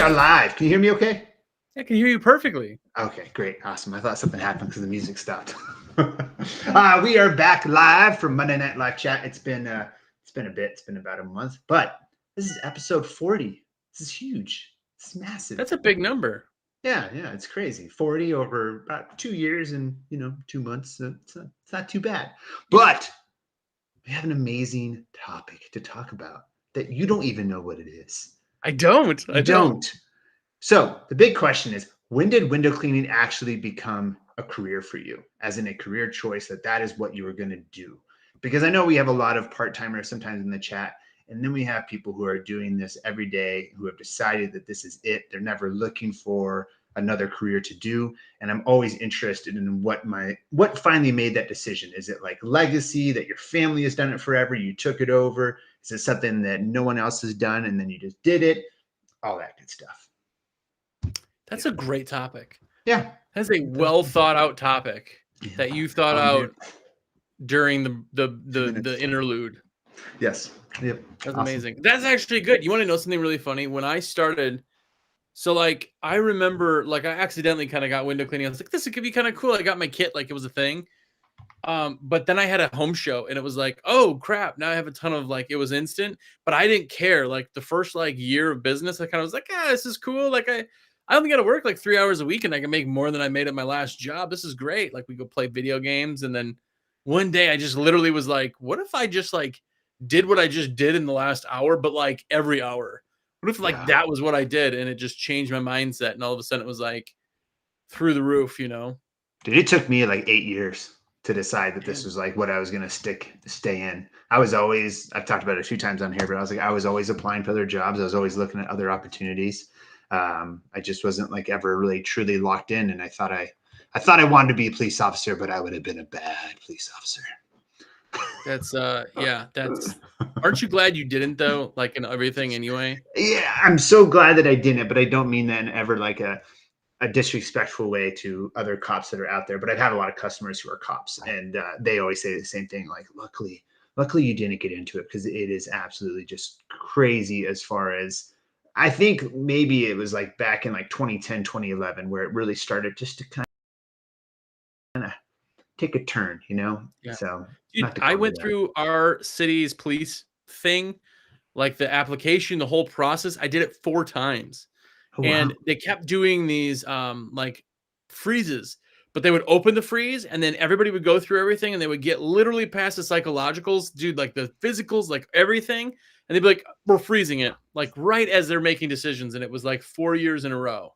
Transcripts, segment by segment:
are live. Can you hear me okay? I can hear you perfectly. Okay, great. Awesome. I thought something happened because the music stopped. We are back live from Monday Night Live Chat. It's been a bit. It's been about a month, but this is episode 40. This is huge. It's massive. That's a big number. Yeah, it's crazy. 40 over about 2 years and 2 months. So it's not too bad. But we have an amazing topic to talk about that you don't even know what it is. I don't. You don't. So the big question is, when did window cleaning actually become a career for you, as in a career choice that is what you were going to do? Because I know we have a lot of part-timers sometimes in the chat, and then we have people who are doing this every day who have decided that this is it. They're never looking for another career to do. And I'm always interested in what finally made that decision. Is it like legacy that your family has done it forever? You took it over? Is it something that no one else has done and then you just did it? All that good stuff. That's a great topic. Yeah. That's a well thought out topic that you thought out during the interlude. Yes. Yep. That's awesome. Amazing. That's actually good. You want to know something really funny? When I started, so like I remember like I accidentally kind of got window cleaning. I was like, this could be kind of cool. I got my kit like it was a thing. But then I had a home show and it was like, oh crap, now I have a ton of like, it was instant, but I didn't care. Like the first like year of business, I kind of was like, this is cool. Like I only got to work like 3 hours a week and I can make more than I made at my last job. This is great. Like we go play video games. And then one day I just literally was like, what if I just like did what I just did in the last hour, but like every hour? What if like that was what I did? And it just changed my mindset. And all of a sudden it was like through the roof, Dude, it took me like 8 years to decide that this was like what I was going to stay in. I've talked about it a few times on here, but I was always applying for other jobs. I was always looking at other opportunities. I just wasn't like ever really truly locked in. And I thought I wanted to be a police officer, but I would have been a bad police officer. That's aren't you glad you didn't though? Like in everything anyway? Yeah, I'm so glad that I didn't, but I don't mean that in ever like a disrespectful way to other cops that are out there. But I've had a lot of customers who are cops and they always say the same thing. Like, luckily you didn't get into it, because it is absolutely just crazy. As far as I think maybe it was like back in like 2010, 2011, where it really started just to kind of take a turn, Yeah. So dude, I went through our city's police thing, like the application, the whole process. I did it 4 times. Oh, and wow. They kept doing these like freezes, but they would open the freeze and then everybody would go through everything and they would get literally past the psychologicals, dude, like the physicals, like everything. And they'd be like, we're freezing it, like right as they're making decisions. And it was like 4 years in a row.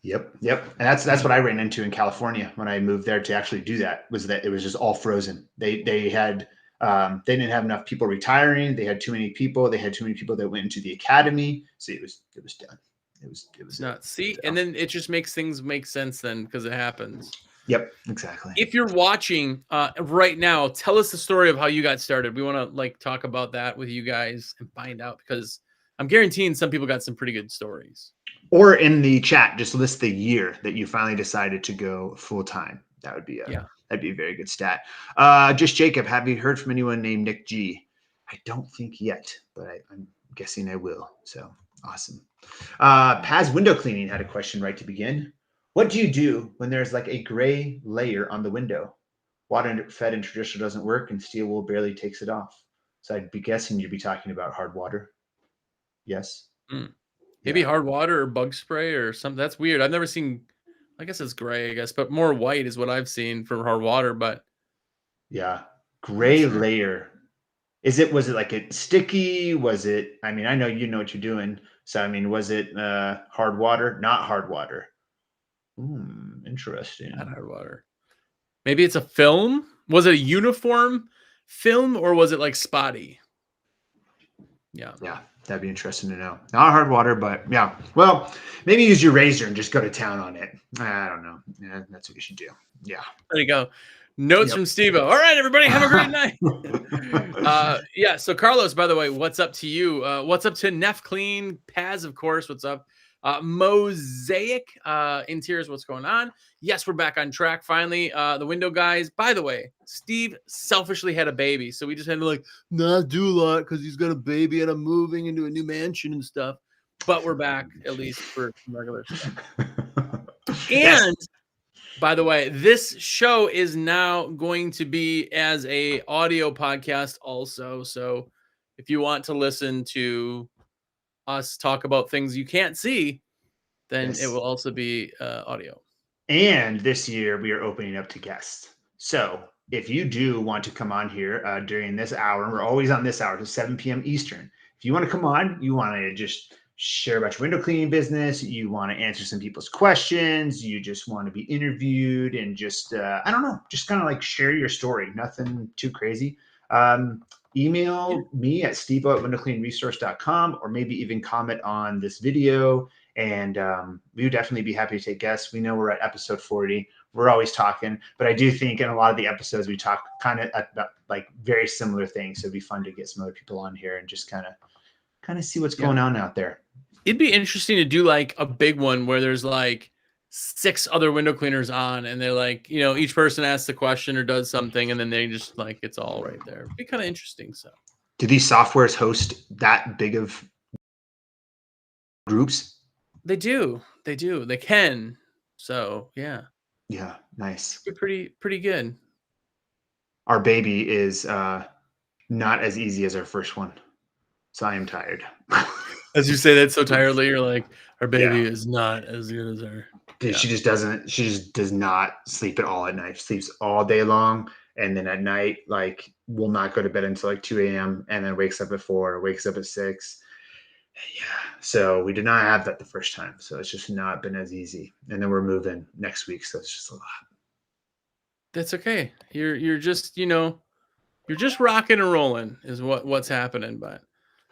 Yep. And that's what I ran into in California when I moved there to actually do that, was that it was just all frozen. They had they didn't have enough people retiring. They had too many people. They had too many people that went into the academy. So it was done. It was nuts. See, and then it just makes things make sense then, because it happens. Yep, exactly. If you're watching right now, tell us the story of how you got started. We want to like talk about that with you guys and find out, because I'm guaranteeing some people got some pretty good stories. Or in the chat, just list the year that you finally decided to go full time. That would be that'd be a very good stat. Just Jacob, have you heard from anyone named Nick G? I don't think yet, but I'm guessing I will. So awesome. Paz Window Cleaning had a question right to begin. What do you do when there's like a gray layer on the window? Water fed and traditional doesn't work and steel wool barely takes it off. So I'd be guessing you'd be talking about hard water. Yes. Maybe hard water or bug spray or something. That's weird. I've never seen, I guess it's gray, but more white is what I've seen for hard water. But yeah, gray layer. Was it like a sticky? Was it, I mean, I know you know what you're doing. So, I mean, was it hard water? Not hard water. Interesting. Not hard water. Maybe it's a film. Was it a uniform film or was it like spotty? Yeah. That'd be interesting to know. Not hard water, but yeah. Well, maybe use your razor and just go to town on it. I don't know. Yeah, that's what you should do. Yeah. There you go. Notes from SteveO. All right, everybody, have a great night. Yeah. So Carlos, by the way, what's up to you? What's up to Neff Clean? Paz, of course. What's up? Mosaic Interiors. What's going on? Yes, we're back on track finally. The window guys. By the way, Steve selfishly had a baby, so we just had to like not do a lot because he's got a baby and I'm moving into a new mansion and stuff. but we're back at least for some regular stuff. Yes. And by the way, this show is now going to be as a audio podcast also. So if you want to listen to us talk about things you can't see, then Yes. it will also be audio. And this year we are opening up to guests. So if you do want to come on here during this hour, we're always on this hour to 7 p.m. Eastern. If you want to come on, you want to just share about your window cleaning business, you want to answer some people's questions, you just want to be interviewed and just, I don't know, just kind of like share your story. Nothing too crazy. Email me at steve@windowcleanresource.com, or maybe even comment on this video. And we would definitely be happy to take guests. We know we're at episode 40. We're always talking, but I do think in a lot of the episodes we talk kind of about like very similar things. So it'd be fun to get some other people on here and just kind of see what's going on out there. It'd be interesting to do like a big one where there's like 6 other window cleaners on, and they're like, you know, each person asks a question or does something, and then they just like, it's all right there. It'd be kind of interesting. So do these softwares host that big of groups? They do. They can. So yeah, nice. it'd be pretty good. Our baby is not as easy as our first one, so I am tired. As you say that so tiredly, you're like, our baby is not as good as her. Dude, she just does not sleep at all at night. She sleeps all day long, and then at night, like, will not go to bed until like 2 a.m. and then wakes up at 4, wakes up at 6. Yeah. So we did not have that the first time. So it's just not been as easy. And then we're moving next week. So it's just a lot. That's okay. You're just, you know, you're just rocking and rolling is what's happening. But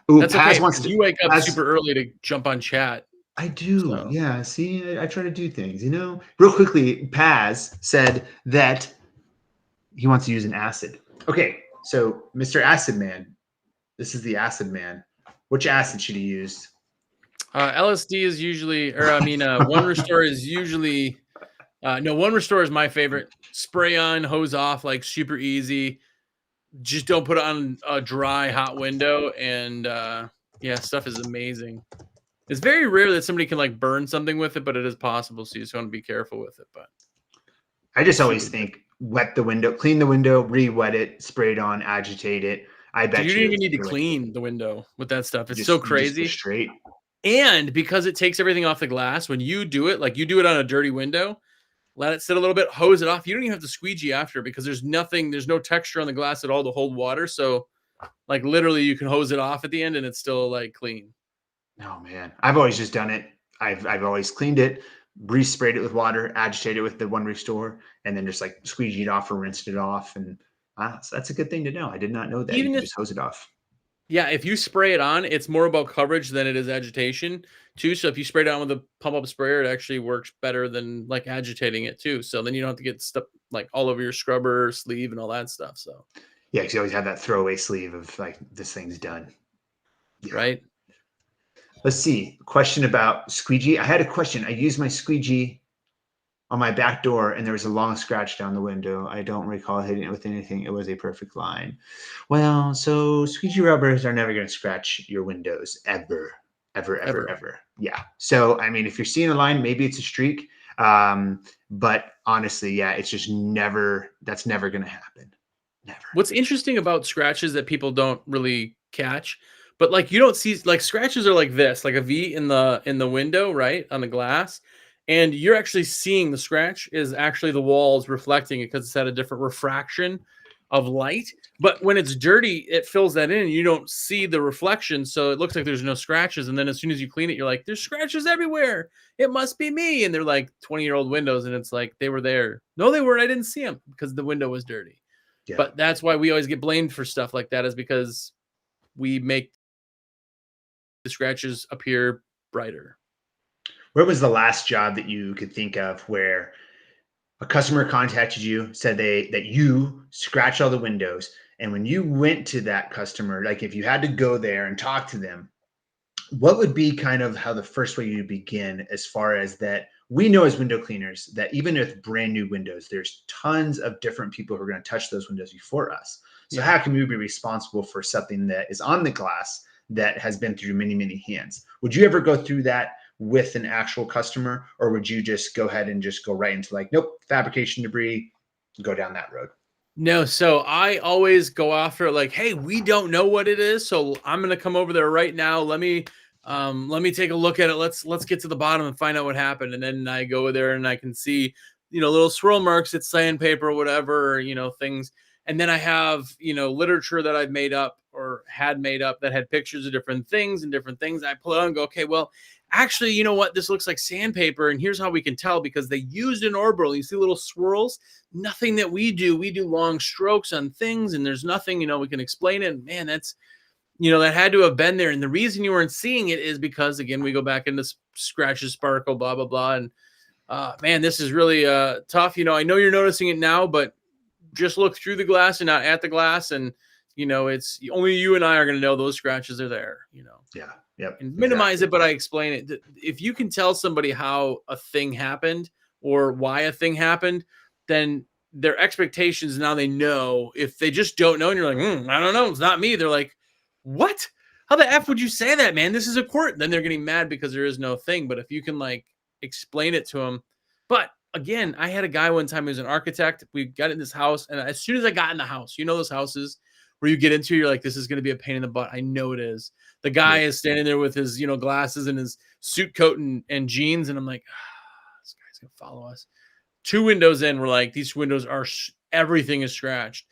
that's okay. You wake up super early to jump on chat. I do. So. Yeah. See, I try to do things, you know. Real quickly, Paz said that he wants to use an acid. Okay. So Mr. Acid Man, this is the Acid Man. Which acid should he use? LSD is usually, or I mean, One Restore is usually, no, One Restore is my favorite. Spray on, hose off, like super easy. Just don't put it on a dry, hot window. And yeah, stuff is amazing. It's very rare that somebody can like burn something with it, but it is possible. So you just want to be careful with it. But I just always think wet the window, clean the window, re-wet it, spray it on, agitate it. I bet you don't even need to clean the window with that stuff. It's just, so crazy. Just straight. And because it takes everything off the glass, when you do it, like you do it on a dirty window, let it sit a little bit, hose it off. You don't even have to squeegee after, because there's no texture on the glass at all to hold water. So like literally you can hose it off at the end and it's still like clean. Oh man. I've always just done it. I've always cleaned it, re-sprayed it with water, agitated it with the One Restore, and then just like squeegeed it off or rinsed it off. And so that's a good thing to know. I did not know that. Even if, just hose it off. Yeah, if you spray it on, it's more about coverage than it is agitation too. So if you spray it on with a pump up sprayer, it actually works better than like agitating it too. So then you don't have to get stuff like all over your scrubber, sleeve, and all that stuff. So yeah, because you always have that throwaway sleeve of like, this thing's done. Yeah. Right. Let's see. Question about squeegee. I had a question. I used my squeegee on my back door, and there was a long scratch down the window. I don't recall hitting it with anything. It was a perfect line. Well, so squeegee rubbers are never going to scratch your windows ever. Yeah. So, I mean, if you're seeing a line, maybe it's a streak. But honestly, yeah, it's just that's never going to happen. Never. What's interesting about scratches that people don't really catch, but like you don't see, like scratches are like this, like a V in the window, right, on the glass. And you're actually seeing the scratch is actually the walls reflecting it because it's at a different refraction of light. But when it's dirty, it fills that in and you don't see the reflection. So it looks like there's no scratches. And then as soon as you clean it, you're like, there's scratches everywhere. It must be me. And they're like 20-year-old windows. And it's like, they were there. No, they weren't. I didn't see them because the window was dirty. Yeah. But that's why we always get blamed for stuff like that, is because we make the scratches appear brighter. Where was the last job that you could think of where a customer contacted you, said that you scratched all the windows, and when you went to that customer, like if you had to go there and talk to them, what would be kind of how the first way you begin, as far as that we know as window cleaners that even with brand new windows, there's tons of different people who are going to touch those windows before us. So how can we be responsible for something that is on the glass that has been through many, many hands. Would you ever go through that with an actual customer, or would you just go ahead and just go right into like, nope, fabrication debris, go down that road? No, so I always go after like, hey, we don't know what it is, so I'm gonna come over there right now. Let me take a look at it. Let's get to the bottom and find out what happened. And then I go there and I can see, little swirl marks, it's sandpaper or whatever, things. And then I have, literature that I've made up or had made up that had pictures of different things and different things. I pull it out and go, okay, well, actually, you know what? This looks like sandpaper. And here's how we can tell, because they used an orbital. You see little swirls, nothing that we do. We do long strokes on things, and there's nothing, we can explain it. Man, that's, that had to have been there. And the reason you weren't seeing it is because, again, we go back into scratches, sparkle, blah, blah, blah. And man, this is really tough. I know you're noticing it now, but just look through the glass and not at the glass. And, it's only you and I are going to know those scratches are there, Yeah. Yep. And minimize it, but I explain it. If you can tell somebody how a thing happened or why a thing happened, then their expectations, now they know. If they just don't know and you're like, I don't know, it's not me. They're like, what? How the F would you say that, man? This is a court. Then they're getting mad because there is no thing. But if you can like explain it to them. But again, I had a guy one time who was an architect. We got in this house, and as soon as I got in the house, those houses where you get into, you're like, this is going to be a pain in the butt. I know it is. The guy is standing there with his, glasses and his suit coat and jeans. And I'm like, this guy's going to follow us. 2 windows in, we're like, these windows are, everything is scratched.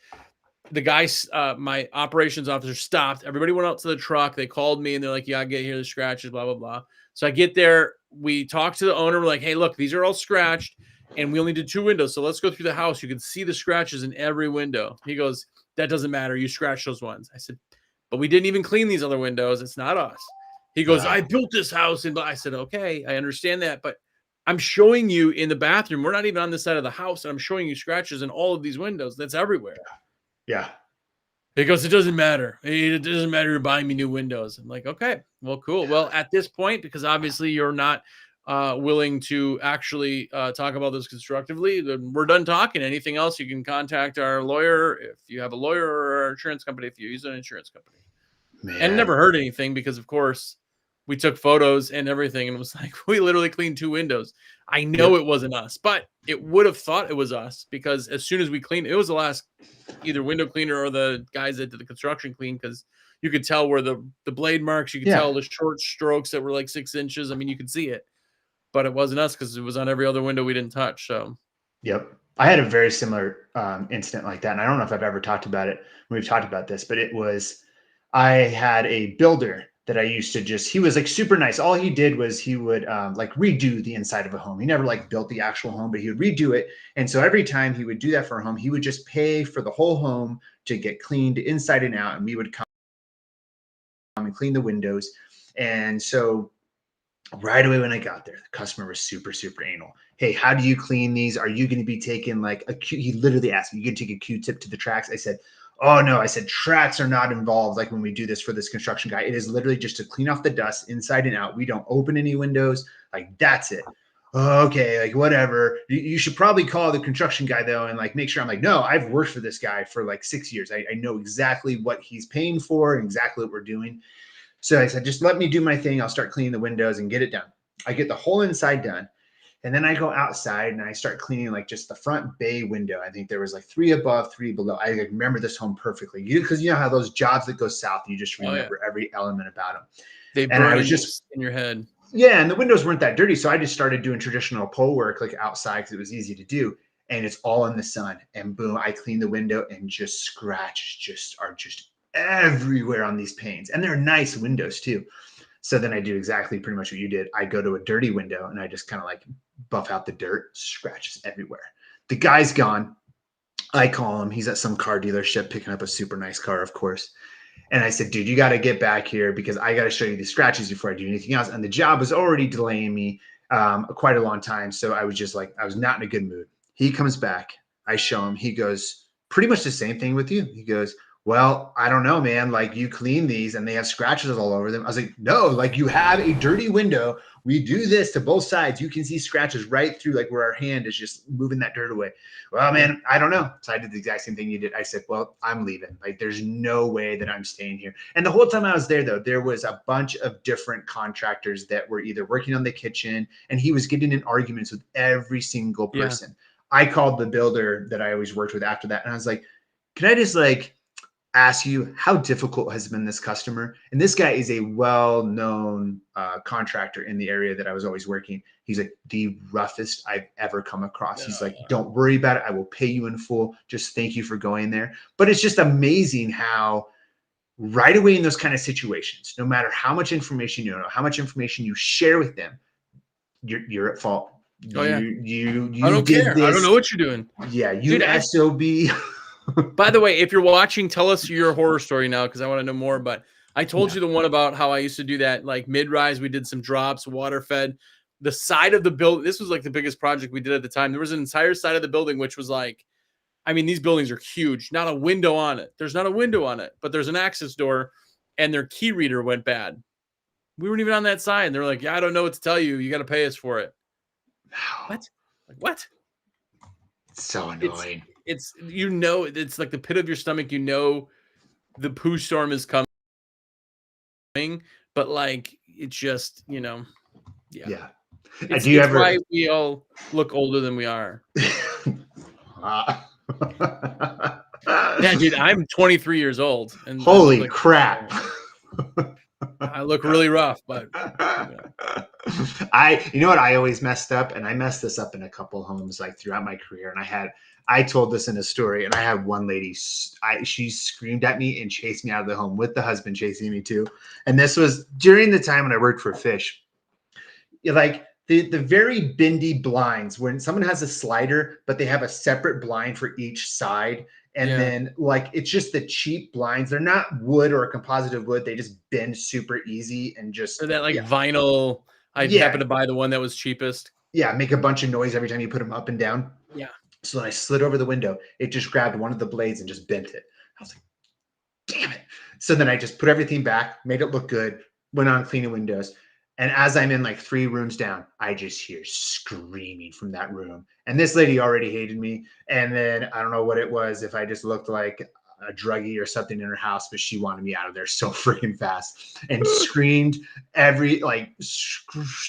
The guy, my operations officer, stopped. Everybody went out to the truck. They called me and they're like, yeah, get here, the scratches, blah, blah, blah. So I get there. We talk to the owner. We're like, hey, look, these are all scratched and we only did 2 windows. So let's go through the house. You can see the scratches in every window. He goes, that doesn't matter. You scratch those ones. I said, but we didn't even clean these other windows. It's not us. He goes, I built this house. And I said, okay, I understand that. But I'm showing you in the bathroom. We're not even on this side of the house. And I'm showing you scratches in all of these windows. That's everywhere. Yeah. He goes, it doesn't matter. It doesn't matter. You're buying me new windows. I'm like, okay, well, cool. Well, at this point, because obviously you're not willing to actually talk about this constructively, then we're done talking. Anything else, you can contact our lawyer if you have a lawyer, or our insurance company if you use an insurance company. Man. And never heard anything because, of course, we took photos and everything, and it was like, we literally cleaned 2 windows. I know it wasn't us, but it would have thought it was us, because as soon as we cleaned, it was the last either window cleaner or the guys that did the construction clean, because you could tell where the blade marks, you could tell the short strokes that were like 6 inches. I mean, you could see it, but it wasn't us because it was on every other window we didn't touch. So, yep. I had a very similar incident like that. And I don't know if I've ever talked about it. We've talked about this, but it was, I had a builder that I used to he was like super nice. All he did was he would like redo the inside of a home. He never like built the actual home, but he would redo it. And so every time he would do that for a home, he would just pay for the whole home to get cleaned inside and out. And we would come and clean the windows. And so right away when I got there, the customer was super, super anal. Hey, how do you clean these? Are you going to be taking like he literally asked me, you can take a Q-tip to the tracks? I said, oh no, I said, tracks are not involved. Like when we do this for this construction guy, it is literally just to clean off the dust inside and out. We don't open any windows. Like that's it. Okay. Like whatever. You should probably call the construction guy though. And like, make sure. I'm like, no, I've worked for this guy for like 6 years. I know exactly what he's paying for and exactly what we're doing. So I said, just let me do my thing. I'll start cleaning the windows and get it done. I get the whole inside done. And then I go outside and I start cleaning like just the front bay window. I think there was like 3 above, 3 below. I remember this home perfectly. Because you know how those jobs that go south, you just remember every element about them. They burn just in your head. Yeah, and the windows weren't that dirty. So I just started doing traditional pole work like outside because it was easy to do. And it's all in the sun. And boom, I clean the window and just scratches are just everywhere on these panes. And they're nice windows too. So then I do exactly pretty much what you did. I go to a dirty window and I just kind of like buff out the dirt, scratches everywhere. The guy's gone. I call him. He's at some car dealership picking up a super nice car, of course. And I said, dude, you got to get back here because I got to show you these scratches before I do anything else. And the job was already delaying me quite a long time. So I was just like, I was not in a good mood. He comes back. I show him. He goes, pretty much the same thing with you. He goes, well, I don't know, man. Like, you clean these and they have scratches all over them. I was like, no, like, you have a dirty window. We do this to both sides. You can see scratches right through, like, where our hand is just moving that dirt away. Well, man, I don't know. So I did the exact same thing you did. I said, well, I'm leaving. Like, there's no way that I'm staying here. And the whole time I was there, though, there was a bunch of different contractors that were either working on the kitchen, and he was getting in arguments with every single person. I called the builder that I always worked with after that, and I was like, can I just, like, ask you how difficult has been this customer? And this guy is a well-known contractor in the area that I was always working. He's like, the roughest I've ever come across. He's like, don't worry about it. I will pay you in full. Just thank you for going there. But it's just amazing how right away in those kind of situations, no matter how much information you know, how much information you share with them, you're at fault. Oh, yeah. You I don't care. this. I don't know what you're doing. Yeah, you SOB. By the way, if you're watching, tell us your horror story now, because I want to know more. But I told you the one about how I used to do that, like mid-rise. We did some drops, water fed the side of the building. This was like the biggest project we did at the time. There was an entire side of the building, which was like, I mean, these buildings are huge. Not a window on it. There's not a window on it, but there's an access door, and their key reader went bad. We weren't even on that side. They're like, yeah, I don't know what to tell you. You got to pay us for it. What? Like, what? It's so annoying. It's you know, it's like the pit of your stomach. You know, the poo storm is coming, but like it's just, you know, yeah. It's why we all look older than we are. Yeah, dude, I'm 23 years old, and holy crap. I look really rough, but you know what I always messed up, and I messed this up in a couple homes like throughout my career, and I told this in a story, and I had one lady, she screamed at me and chased me out of the home with the husband chasing me too. And this was during the time when I worked for Fish. Like the very bendy blinds, when someone has a slider, but they have a separate blind for each side. And then like, it's just the cheap blinds. They're not wood or a composite of wood. They just bend super easy and just. Or that like vinyl. I happened to buy the one that was cheapest. Yeah. Make a bunch of noise every time you put them up and down. Yeah. So when I slid over the window, it just grabbed one of the blades and just bent it. I was like, damn it. So then I just put everything back, made it look good, went on cleaning windows. And as I'm in like 3 rooms down, I just hear screaming from that room. And this lady already hated me. And then I don't know what it was, if I just looked like a druggie or something in her house, but she wanted me out of there so freaking fast and screamed every, like,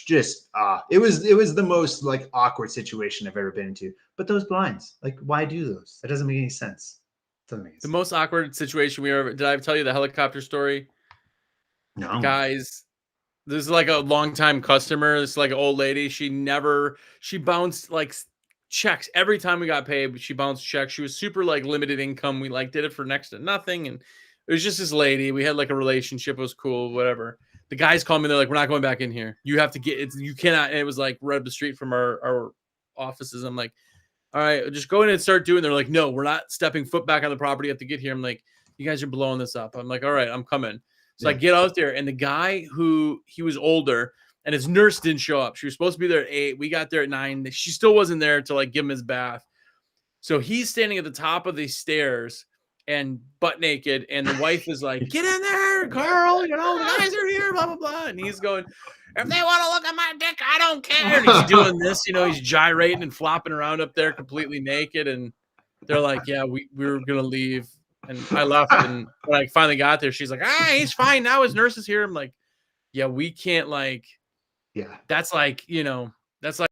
just, it was the most like awkward situation I've ever been into. But those blinds, like, why do those? That doesn't make any sense. Doesn't make any sense. The most awkward situation we ever, did I tell you the helicopter story? No. Guys, this is like a longtime customer. This is like an old lady. She bounced like checks every time we got paid, but she bounced checks. She was super like limited income. We like did it for next to nothing. And it was just this lady. We had like a relationship. It was cool, whatever. The guys called me. They're like, we're not going back in here. You have to get it. You cannot. And it was like right up the street from our offices. I'm like, all right, just go in and start doing. They're like, no, we're not stepping foot back on the property. You have to get here. I'm like, you guys are blowing this up. I'm like, all right, I'm coming. So I get out there, and the guy he was older, and his nurse didn't show up. She was supposed to be there at 8. We got there at 9. She still wasn't there to like give him his bath. So he's standing at the top of the stairs and butt naked, and the wife is like, "Get in there, Carl. You know the guys are here." Blah blah blah. And he's going, "If they want to look at my dick, I don't care." And he's doing this, you know, he's gyrating and flopping around up there, completely naked. And they're like, "Yeah, we were gonna leave." And I left, and when I finally got there, she's like, he's fine now. His nurse is here. I'm like, yeah, we can't like, that's like, you know, that's like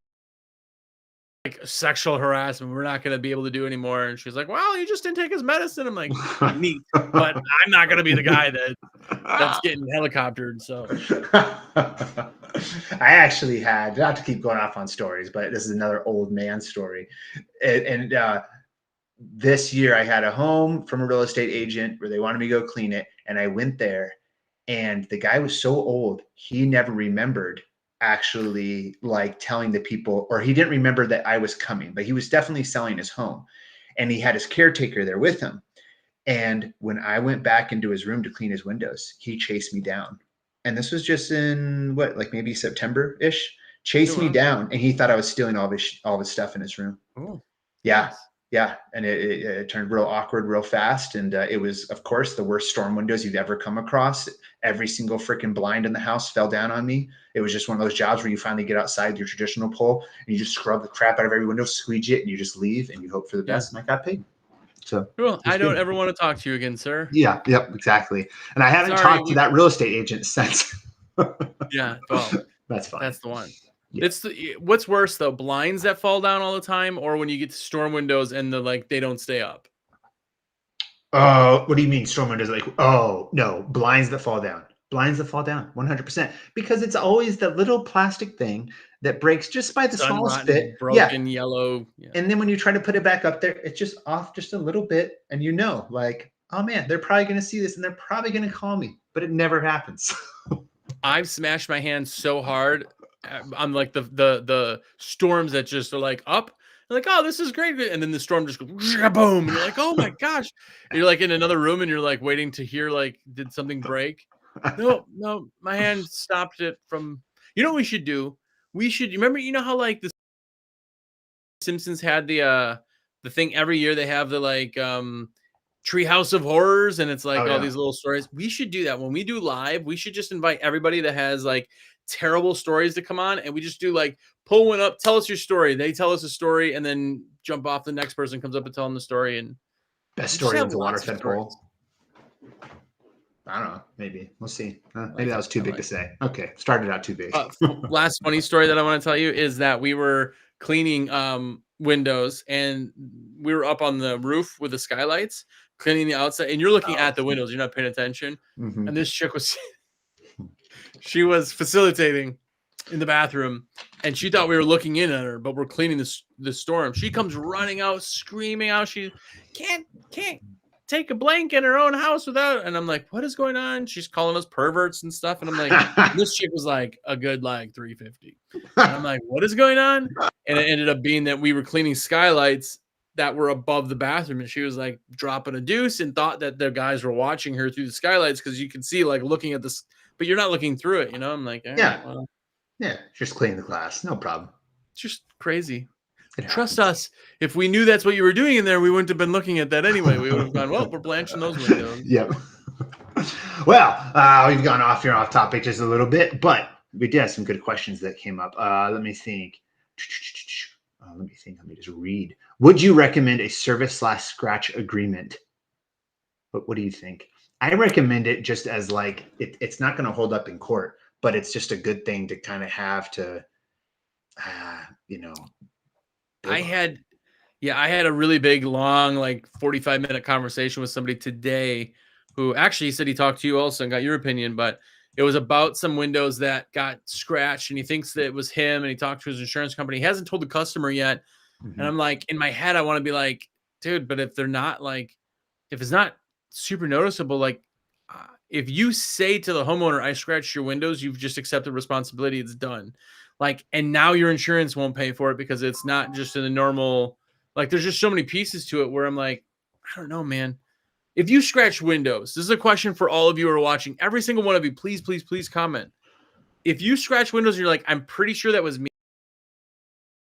sexual harassment. We're not going to be able to do anymore. And she's like, well, he just didn't take his medicine. I'm like, neat, but I'm not going to be the guy that's getting helicoptered. So I actually had, not to keep going off on stories, but this is another old man story. And this year I had a home from a real estate agent where they wanted me to go clean it. And I went there, and the guy was so old, he never remembered actually like telling the people, or he didn't remember that I was coming, but he was definitely selling his home, and he had his caretaker there with him. And when I went back into his room to clean his windows, he chased me down. And this was just in like maybe September-ish, chased me down. And he thought I was stealing all his stuff in his room. Oh, yeah. Yeah, and it turned real awkward real fast. And it was, of course, the worst storm windows you've ever come across. Every single freaking blind in the house fell down on me. It was just one of those jobs where you finally get outside your traditional pole and you just scrub the crap out of every window, squeegee it, and you just leave and you hope for the best. And I got paid. So Cool. I don't good. ever want to talk to you again, sir. Yeah, yep, exactly. And I haven't Sorry, talked to that real estate agent since. Yeah, well, That's fine. that's the one. Yeah. It's what's worse though, blinds that fall down all the time, or when you get to storm windows and they don't stay up. Oh, what do you mean storm windows? Like, oh no, blinds that fall down. Blinds that fall down, 100%. Because it's always that little plastic thing that breaks just by the Sun smallest rotten, bit. broken, yellow. Yeah. And then when you try to put it back up there, it's just off just a little bit. And you know, like, oh man, they're probably going to see this and they're probably going to call me, but it never happens. I've smashed my hand so hard on like the storms that just are like up. Like, oh, this is great. And then the storm just goes boom. And you're like, oh my gosh. And you're like in another room and you're like waiting to hear, like, did something break? No, my hand stopped it from, you know what we should do? We should, remember, you know how like the Simpsons had the thing every year, they have the like Treehouse of Horrors, and it's like all these little stories. We should do that when we do live. We should just invite everybody that has like terrible stories to come on, and we just do like pull one up, tell us your story. They tell us a story, and then jump off. The next person comes up and tell them the story. And best story of the water-fed pole. I don't know. Maybe we'll see. Maybe that was too big to say. Okay, started out too big. Last funny story that I want to tell you is that we were cleaning windows, and we were up on the roof with the skylights, cleaning the outside. And you're looking at the windows. You're not paying attention. Mm-hmm. And this chick was, she was facilitating in the bathroom, and she thought we were looking in at her, but we're cleaning the storm. She comes running out, screaming out. She can't take a blank in her own house without, and I'm like, what is going on? She's calling us perverts and stuff. And I'm like, this chick was like a good like 350. And I'm like, what is going on? And it ended up being that we were cleaning skylights that were above the bathroom, and she was like dropping a deuce and thought that the guys were watching her through the skylights, because you can see like looking at this, but you're not looking through it, you know? I'm like, yeah, well, yeah, just clean the glass, no problem. It's just crazy. Trust us. If we knew that's what you were doing in there, we wouldn't have been looking at that anyway. We would have gone, well, we're blanching those windows. Yep. Well, we've gone off topic just a little bit, but we did have some good questions that came up. Let me think. Let me just read. Would you recommend a service/scratch agreement? What do you think? I recommend it just as like, it's not going to hold up in court, but it's just a good thing to kind of have to, you know. I had a really big, long, like 45-minute conversation with somebody today who actually said he talked to you also and got your opinion, but it was about some windows that got scratched, and he thinks that it was him, and he talked to his insurance company. He hasn't told the customer yet. Mm-hmm. And I'm like, in my head, I want to be like, dude, but if they're not like, if it's not super noticeable, like if you say to the homeowner, I scratched your windows, you've just accepted responsibility. It's done. Like, and now your insurance won't pay for it because it's not just in the normal, like there's just so many pieces to it where I'm like, I don't know, man. If you scratch windows, this is a question for all of you who are watching. Every single one of you, please, please, please comment. If you scratch windows and you're like, I'm pretty sure that was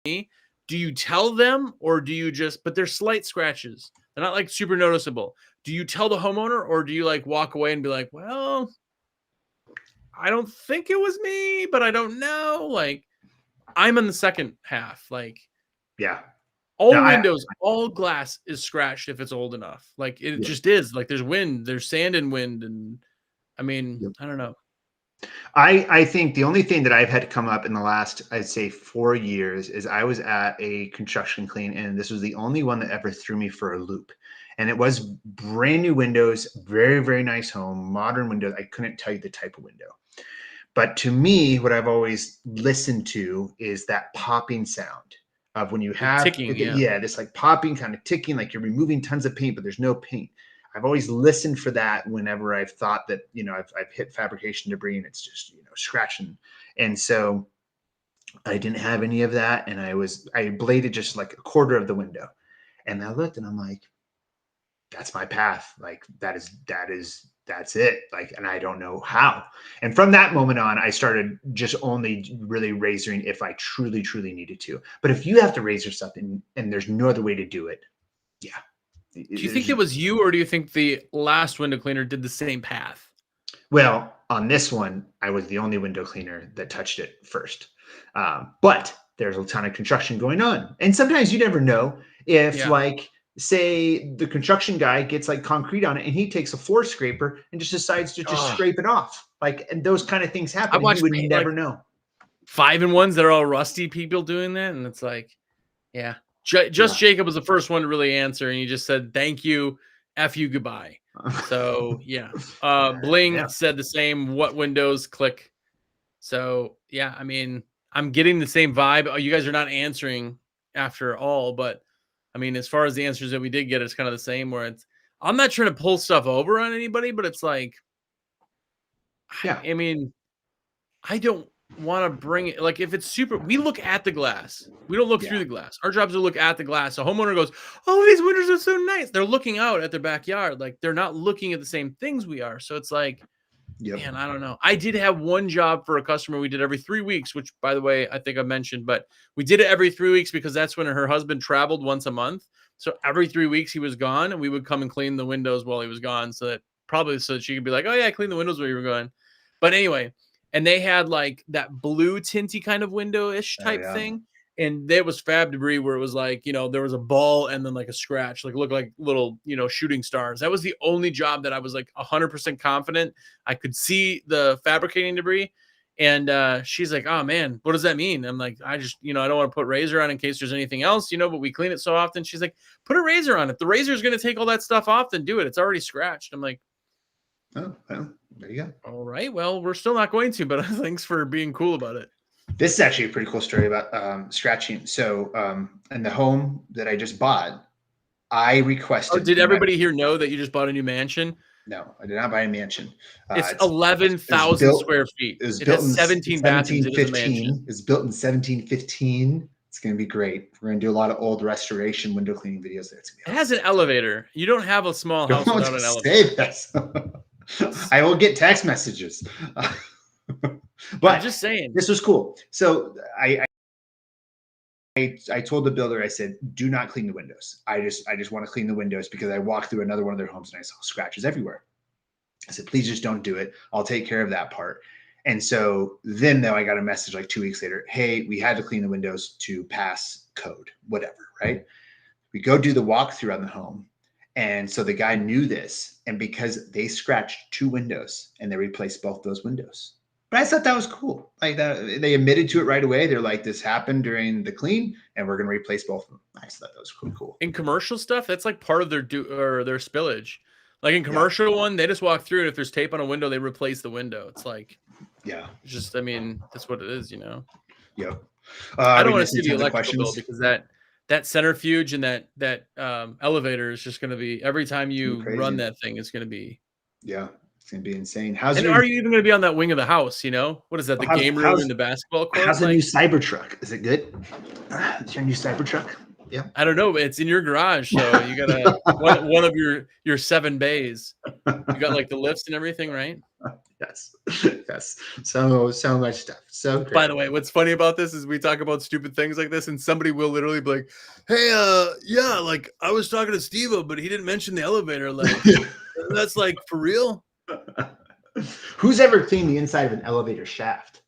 me, do you tell them, or do you just, but they're slight scratches. They're not like super noticeable. Do you tell the homeowner, or do you like walk away and be like, well, I don't think it was me, but I don't know. Like, I'm in the second half. Like, yeah, all windows, all glass is scratched if it's old enough. Like, it just is. Like, there's wind, there's sand and wind, and I mean, I don't know. I think the only thing that I've had to come up in the last, I'd say 4 years, is I was at a construction clean, and this was the only one that ever threw me for a loop. And it was brand new windows, very, very nice home, modern windows. I couldn't tell you the type of window. But to me, what I've always listened to is that popping sound of when you have ticking, this like popping, kind of ticking, like you're removing tons of paint, but there's no paint. I've always listened for that whenever I've thought that, you know, I've hit fabrication debris and it's just, you know, scratching. And so I didn't have any of that. And I bladed just like a quarter of the window. And I looked and I'm like, that's my path. Like that's it. Like, and I don't know how. And from that moment on, I started just only really razoring if I truly, truly needed to. But if you have to razor something and there's no other way to do it, Yeah. Do you think it was you, or do you think the last window cleaner did the same path? Well, on this one, I was the only window cleaner that touched it first. But there's a ton of construction going on. And sometimes you never know if, like, say the construction guy gets like concrete on it and he takes a floor scraper and just decides to just scrape it off. Like, and those kind of things happen. And you would never know. 5-in-1s that are all rusty people doing that. And it's like, yeah. Jacob was the first one to really answer. And he just said, thank you. F you, goodbye. So yeah. Bling said the same. What windows? Click. So yeah, I mean, I'm getting the same vibe. Oh, you guys are not answering after all, but I mean, as far as the answers that we did get, it's kind of the same. Where it's, I'm not trying to pull stuff over on anybody, but it's like, I mean, I don't want to bring it. Like, if it's super, we look at the glass. We don't look through the glass. Our job is to look at the glass. A homeowner goes, "Oh, these windows are so nice." They're looking out at their backyard. Like, they're not looking at the same things we are. So it's like, man, I don't know. I did have one job for a customer we did every 3 weeks, which, by the way, I think I mentioned, but we did it every 3 weeks because that's when her husband traveled once a month. So every 3 weeks he was gone, and we would come and clean the windows while he was gone, so that she could be like, "Oh yeah, clean the windows while you were gone." But anyway, and they had like that blue tinty kind of window-ish type thing. And there was fab debris where it was like, there was a ball and then like a scratch, like it looked like little, shooting stars. That was the only job that I was like 100% confident I could see the fabricating debris. And she's like, "Oh man, what does that mean?" I'm like, "I just, I don't want to put razor on in case there's anything else, but we clean it so often." She's like, "Put a razor on it. The razor is going to take all that stuff off, then do it. It's already scratched." I'm like, "Oh, well, there you go." All right. Well, we're still not going to, but thanks for being cool about it. This is actually a pretty cool story about scratching. So in the home that I just bought, I requested. Oh, did everybody here know that you just bought a new mansion? No, I did not buy a mansion. It's 11,000 square feet. It has 17 bathrooms. It is a mansion. It's built in 1715. It's going to be great. We're going to do a lot of old restoration window cleaning videos there. It has an elevator. You don't have a small house without an elevator. I will get text messages. But I'm just saying, this was cool. So I told the builder, I said, "Do not clean the windows. I just want to clean the windows because I walked through another one of their homes and I saw scratches everywhere." I said, "Please just don't do it. I'll take care of that part." And so then though I got a message like 2 weeks later, "Hey, we had to clean the windows to pass code, whatever," right? We go do the walkthrough on the home. And so the guy knew this, and because they scratched 2 windows and they replaced both those windows. But I thought that was cool. Like that, they admitted to it right away. They're like, "This happened during the clean, and we're going to replace both of them." I just thought that was cool. In commercial stuff, that's like part of their their spillage. Like in commercial one, they just walk through, and if there's tape on a window, they replace the window. It's like, just, I mean, that's what it is, Yep. I don't want to see the electrical bill because that centrifuge and that elevator is just going to be, every time you run that thing, it's going to be. Yeah. It's going to be insane. Are you even going to be on that wing of the house? What is that? The game room and the basketball court? How's the new Cybertruck? Is it good? Is your new Cybertruck? Yeah. I don't know. It's in your garage, so you got one of your 7 bays. You got like the lifts and everything, right? Yes. So much stuff. So great. By the way, what's funny about this is we talk about stupid things like this, and somebody will literally be like, "Hey, yeah, like I was talking to SteveO, but he didn't mention the elevator. Like, that's like for real." Who's ever cleaned the inside of an elevator shaft?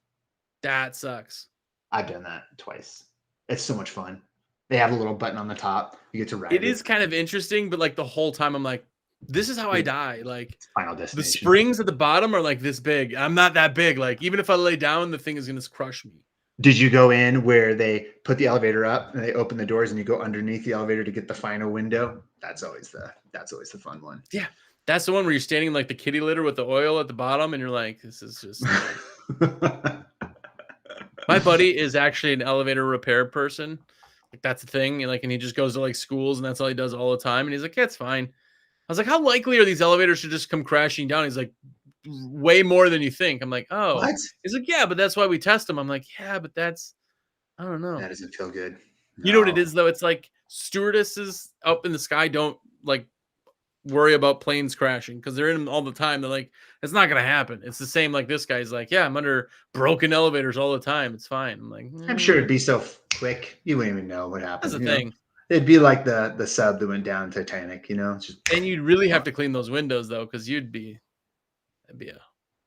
That sucks. I've done that twice. It's so much fun. They have a little button on the top. You get to ride it. It is kind of interesting, but like the whole time I'm like, this is how I die. Like Final Destination. The springs at the bottom are like this big. I'm not that big. Like even if I lay down, the thing is going to crush me. Did you go in where they put the elevator up and they open the doors and you go underneath the elevator to get the final window? That's always the fun one. Yeah. That's the one where you're standing in like the kitty litter with the oil at the bottom and you're like, this is just. My buddy is actually an elevator repair person. Like that's the thing. And he just goes to like schools and that's all he does all the time. And he's like, yeah, it's fine. I was like, how likely are these elevators to just come crashing down? He's like, way more than you think. I'm like, oh. What? He's like, yeah, but that's why we test them. I'm like, yeah, but that's, I don't know. That doesn't feel good. No. You know what it is though? It's like stewardesses up in the sky don't like worry about planes crashing because they're in them all the time. They're like, it's not going to happen. It's the same like this guy's like, yeah, I'm under broken elevators all the time. It's fine. I'm like, I'm sure it'd be so quick. You wouldn't even know what happened. That's the thing. It'd be like the sub that went down Titanic, you know? It's just And you'd really have to clean those windows though, because it'd be a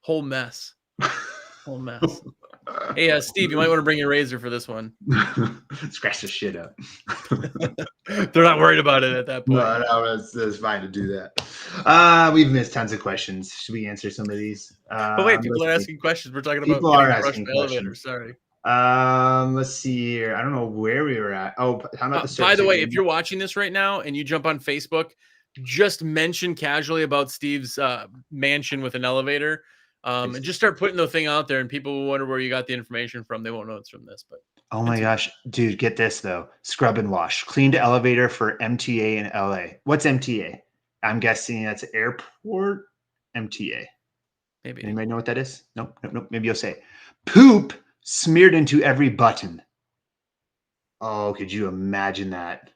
whole mess. Whole mess. Hey, Steve, you might want to bring your razor for this one. Scratch the shit up. They're not worried about it at that point. No, it's fine to do that. We've missed tons of questions. Should we answer some of these? But wait, people are asking questions. We're talking about people are getting asking crushed by elevators. Sorry. Let's see here. I don't know where we were at. Oh, how about the by the way, if you're watching this right now and you jump on Facebook, just mention casually about Steve's mansion with an elevator. And just start putting the thing out there, and people will wonder where you got the information from. They won't know it's from this, but oh my gosh, dude, get this though. Scrub and wash. Cleaned elevator for MTA in LA. What's MTA? I'm guessing that's airport MTA. Maybe. Anybody know what that is? Nope. Maybe you'll say poop smeared into every button. Oh, could you imagine that?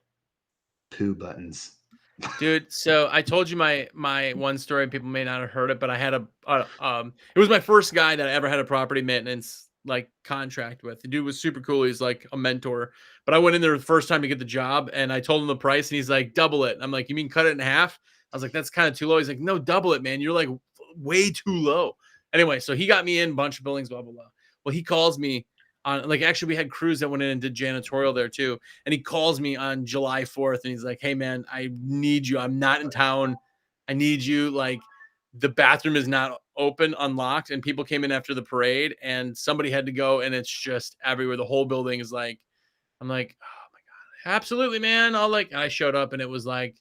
Poo buttons. Dude, so I told you my one story. People may not have heard it, but I had it was my first guy that I ever had a property maintenance like contract with. The dude was super cool. He's like a mentor. But I went in there the first time to get the job, and I told him the price, and he's like, double it. I'm like, you mean cut it in half? I was like, that's kind of too low. He's like, no, double it, man. You're like way too low. Anyway, so he got me in a bunch of buildings, blah, blah, blah. Well, he calls me on, like, actually we had crews that went in and did janitorial there too. And he calls me on July 4th and he's like, hey man, I need you. I'm not in town. I need you. Like, the bathroom is not open, unlocked. And people came in after the parade and somebody had to go, and it's just everywhere. The whole building is like, I'm like, oh my God, absolutely, man. I showed up and it was like,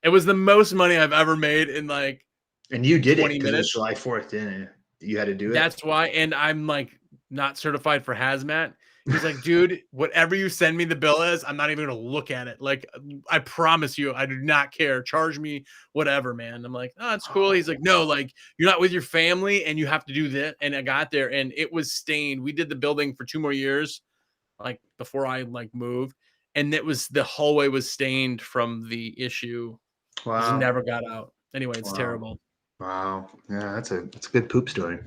it was the most money I've ever made in like, and you did 20 it because it minutes. was July 4th, didn't it? You had to do it. That's why. And I'm like not certified for hazmat. He's like, dude, whatever you send me the bill is, I'm not even going to look at it. Like, I promise you, I do not care. Charge me whatever, man. I'm like, oh, it's cool. He's like, no, like, you're not with your family and you have to do that. And I got there and it was stained. We did the building for 2 more years, like before I like moved. And it was, the hallway was stained from the issue. Wow. Just never got out. Anyway, it's terrible. Wow. Yeah, that's a good poop story.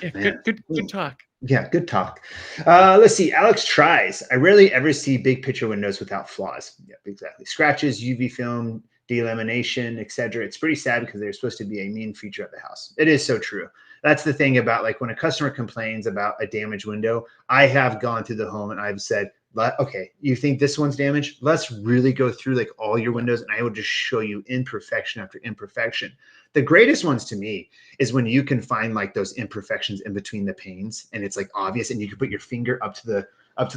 Yeah, good talk. Yeah, good talk. Let's see. Alex tries. I rarely ever see big picture windows without flaws. Yep, exactly. Scratches, UV film, delamination, etc. It's pretty sad because they're supposed to be a main feature of the house. It is so true. That's the thing about, like, when a customer complains about a damaged window, I have gone through the home and I've said, okay, you think this one's damaged? Let's really go through like all your windows and I will just show you imperfection after imperfection. The greatest ones to me is when you can find like those imperfections in between the panes and it's like obvious, and you can put your finger up to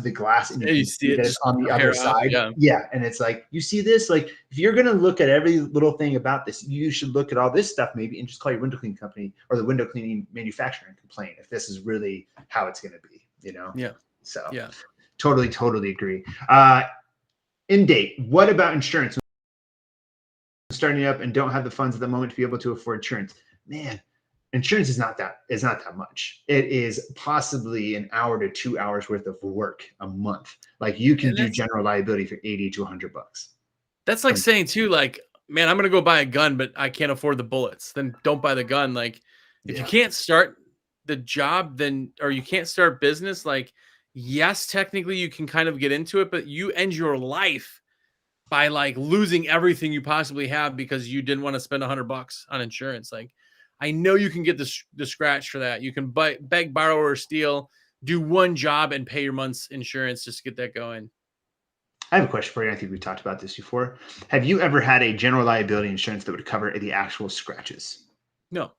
the glass and you see it on the other side. Yeah. And it's like, you see this, like, if you're going to look at every little thing about this, you should look at all this stuff maybe and just call your window cleaning company or the window cleaning manufacturer and complain if this is really how it's going to be, you know? Yeah. So yeah. Totally agree. In date, what about insurance? Starting up and don't have the funds at the moment to be able to afford insurance. Man, insurance is not that much. It is possibly an hour to 2 hours worth of work a month. Like, you can do general liability for $80 to $100. That's like saying too, like, man, I'm gonna go buy a gun, but I can't afford the bullets. Then don't buy the gun. Like, if you can't start the job, then, or you can't start business, like, yes, technically you can kind of get into it, but you end your life by like losing everything you possibly have because you didn't want to spend $100 on insurance. Like, I know you can get the scratch for that. You can beg, borrow, or steal, do one job and pay your month's insurance just to get that going. I have a question for you. I think we talked about this before. Have you ever had a general liability insurance that would cover the actual scratches? No.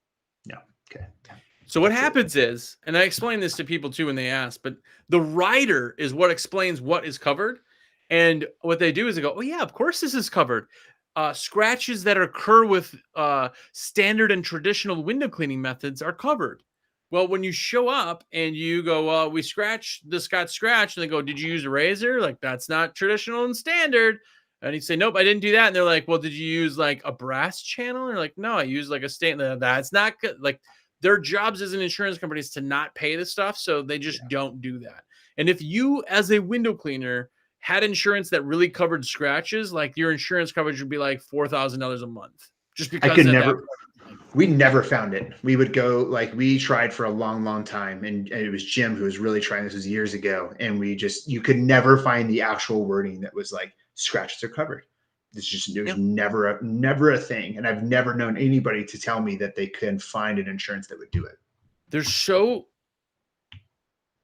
Okay. So what happens is, and I explain this to people too when they ask, but the rider is what explains what is covered. And what they do is they go, oh yeah, of course this is covered. Scratches that occur with standard and traditional window cleaning methods are covered. Well, when you show up and you go, well, this got scratched, and they go, did you use a razor? Like, that's not traditional and standard. And you say, nope, I didn't do that. And they're like, well, did you use like a brass channel? And you're like, no, I used like a stainless. That's not good. Like, their jobs as an insurance company is to not pay the stuff. So they just don't do that. And if you, as a window cleaner, had insurance that really covered scratches, like, your insurance coverage would be like $4,000 a month. just I because could at never. that We never found it. We would go, like, we tried for a long, long time. And it was Jim who was really trying. This was years ago. And you could never find the actual wording that was like scratches are covered. There's never a thing. And I've never known anybody to tell me that they can find an insurance that would do it. they're so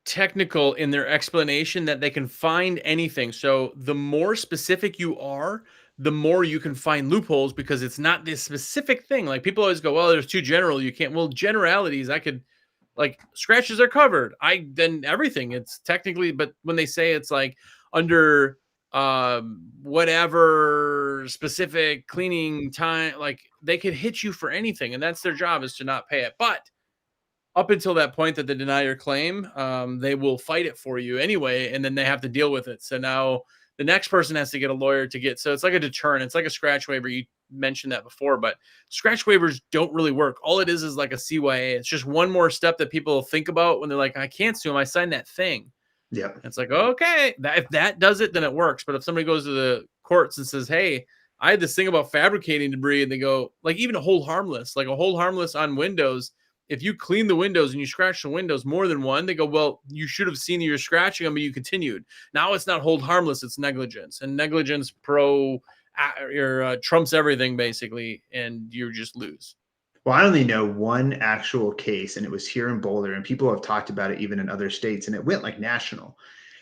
technical in their explanation that they can find anything. So the more specific you are, the more you can find loopholes because it's not this specific thing. Like people always go, well, there's too general. You can't. Well, generalities, I could like scratches are covered. Then everything it's technically, but when they say it's like under whatever specific cleaning time, like they could hit you for anything. And that's their job is to not pay it. But up until that point that they deny your claim, they will fight it for you anyway, and then they have to deal with it. So now the next person has to get a lawyer to get. So it's like a deterrent. It's like a scratch waiver. You mentioned that before, but scratch waivers don't really work. All it is like a CYA. It's just one more step that people think about when they're like, I can't sue him. I signed that thing. Yeah. It's like, okay, if that does it, then it works. But if somebody goes to the courts and says, hey, I had this thing about fabricating debris, and they go, like even a hold harmless on Windows. If you clean the windows and you scratch the windows more than one, they go, well, you should have seen that you're scratching them, but you continued. Now it's not hold harmless, it's negligence. And negligence trumps everything, basically, and you just lose. Well, I only know one actual case, and it was here in Boulder, and people have talked about it even in other states, and it went like national.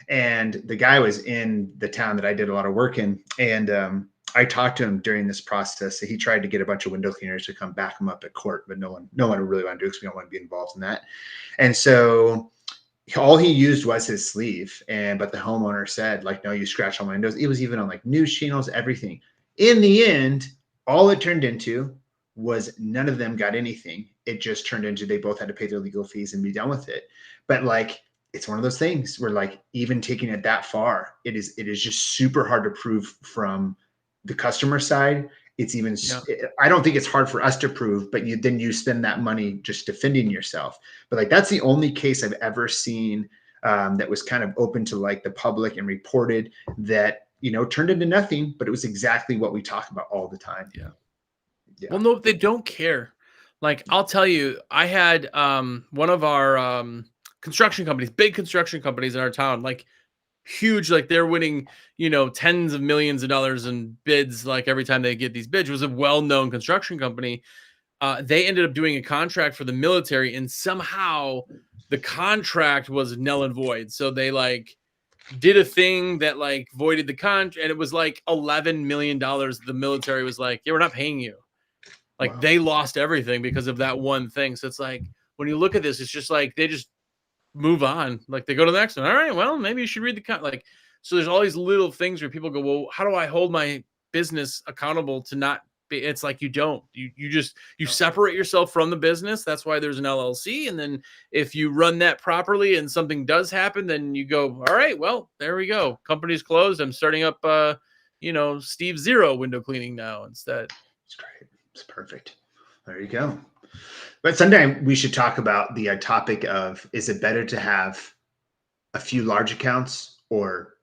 And the guy was in the town that I did a lot of work in, and I talked to him during this process. He tried to get a bunch of window cleaners to come back him up at court, but no one really wanted to do it because we don't want to be involved in that. And so all he used was his sleeve. But the homeowner said, like, no, you scratch on windows. It was even on like news channels, everything. In the end, all it turned into was none of them got anything. It just turned into they both had to pay their legal fees and be done with it. But like, it's one of those things where like even taking it that far, it is just super hard to prove from the customer side. It's even, I don't think it's hard for us to prove, but you spend that money just defending yourself. But like, that's the only case I've ever seen that was kind of open to like the public and reported that, turned into nothing, but it was exactly what we talk about all the time. Yeah. Well, no, they don't care. Like, I'll tell you, I had one of our construction companies, big construction companies in our town, like huge, like they're winning, tens of millions of dollars in bids. Like every time they get these bids, it was a well-known construction company. They ended up doing a contract for the military, and somehow the contract was null and void. So they like did a thing that like voided the contract, and it was like $11 million. The military was like, yeah, we're not paying you. Like They lost everything because of that one thing. So it's like, when you look at this, it's just like, they just move on. Like they go to the next one. All right, well, maybe you should read the so there's all these little things where people go, well, how do I hold my business accountable to not be? It's like, you don't, you separate yourself from the business. That's why there's an LLC. And then if you run that properly and something does happen, then you go, all right, well, there we go. Company's closed. I'm starting up, Steve Xero window cleaning now instead. It's great. It's perfect. There you go. But sometime we should talk about the topic of, is it better to have a few large accounts or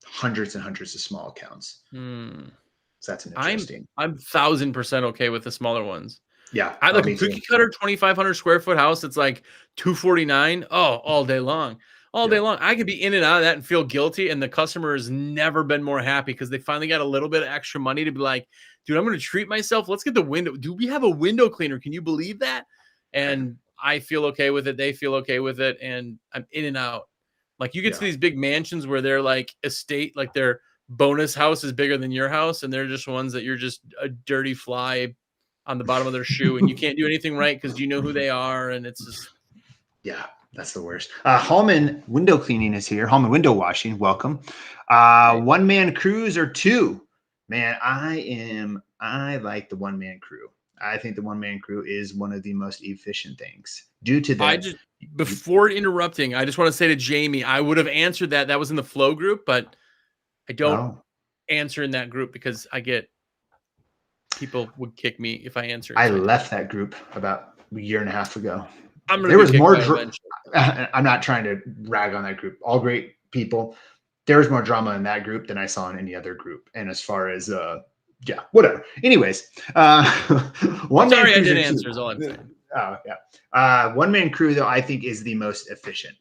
hundreds and hundreds of small accounts? So that's an interesting. I'm 1,000% okay with the smaller ones. Yeah. I like a cookie cutter 2,500 square foot house. It's like $249. Oh, all day long. Day long. I could be in and out of that and feel guilty. And the customer has never been more happy because they finally got a little bit of extra money to be like, dude, I'm going to treat myself. Let's get the window. Do we have a window cleaner? Can you believe that? And I feel okay with it. They feel okay with it. And I'm in and out. Like you get to these big mansions where they're like estate, like their bonus house is bigger than your house. And they're just ones that you're just a dirty fly on the bottom of their shoe. And you can't do anything right because you know who they are. And it's just. Yeah, that's the worst. Hallman Window Cleaning is here. Hallman Window Washing. Welcome. One-man crews or two? Man, I like the one-man crew. I think the one-man crew is one of the most efficient things due to that. Before interrupting, I just want to say to Jamie, I would have answered that. That was in the flow group, but I don't answer in that group because people would kick me if I answered. I left that group about a year and a half ago. There was more. I'm not trying to rag on that group. All great people. There was more drama in that group than I saw in any other group. And as far as yeah, whatever. Anyways, one man Sorry, I crews did are answer. cheap. Is all I'm saying. Oh yeah. One man crew though, I think is the most efficient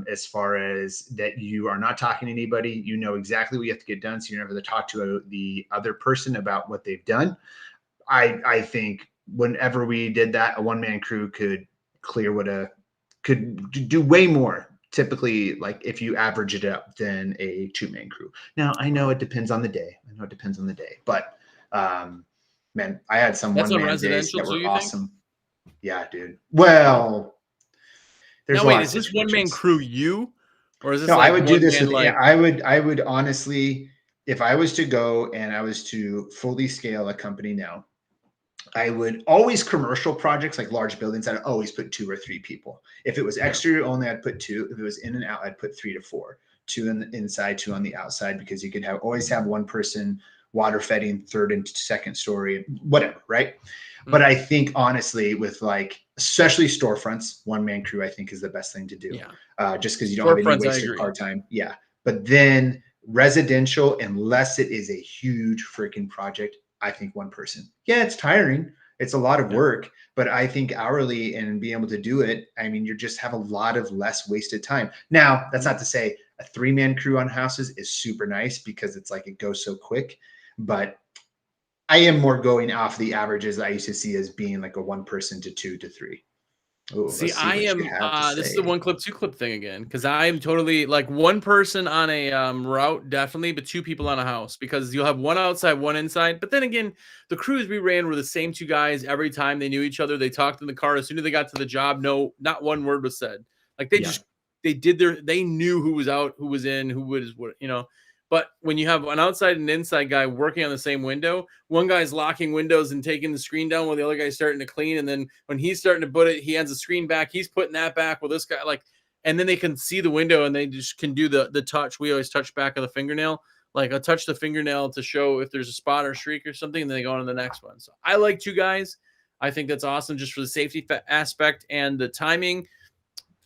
as far as that you are not talking to anybody. You know exactly what you have to get done. So you're never to talk to the other person about what they've done. I think whenever we did that, a one man crew could do way more typically, like if you average it up, than a two-man crew. Now I know it depends on the day. But man, I had some That's on one-man days residential that too, were you think? awesome. Yeah, dude. Well, there's Now a wait, lot of is this one man situations. crew you, or is this No, I like would do one this man with, like? I would honestly, if I was to go and I was to fully scale a company now, I would always commercial projects like large buildings, I'd always put 2 or 3 people. If it was exterior only, I'd put 2. If it was in and out, I'd put 3 to 4. 2 on the inside, 2 on the outside, because you could always have one person water feeding third and second story, whatever, right? But I think honestly, with like especially storefronts, one man crew, I think is the best thing to do. Yeah. Just because you don't have any Storefronts, I wasted agree. car time. Yeah. But then residential, unless it is a huge freaking project, I think one person. Yeah, it's tiring. It's a lot of work, but I think hourly and being able to do it, I mean, you just have a lot of less wasted time. Now, that's not to say a 3-man crew on houses is super nice because it's like it goes so quick, but I am more going off the averages I used to see as being like a 1 person to 2 to 3. Ooh, See, let's see I what you am. have to This is the say. 1 clip, 2 clip thing again, because I am totally like one person on a route, definitely, but 2 people on a house, because you'll have one outside, one inside. But then again, the crews we ran were the same 2 guys every time. They knew each other. They talked in the car as soon as they got to the job. No, not one word was said. Like Yeah. they knew who was out, who was in, who was what, you know. But when you have an outside and inside guy working on the same window, one guy's locking windows and taking the screen down while the other guy's starting to clean. And then when he's starting to put it, he hands the screen back. He's putting that back while this guy and then they can see the window and they just can do the touch. We always touch back of the fingernail. Like I touch the fingernail to show if there's a spot or streak or something, and then they go on to the next one. So I like 2 guys. I think that's awesome just for the safety aspect and the timing.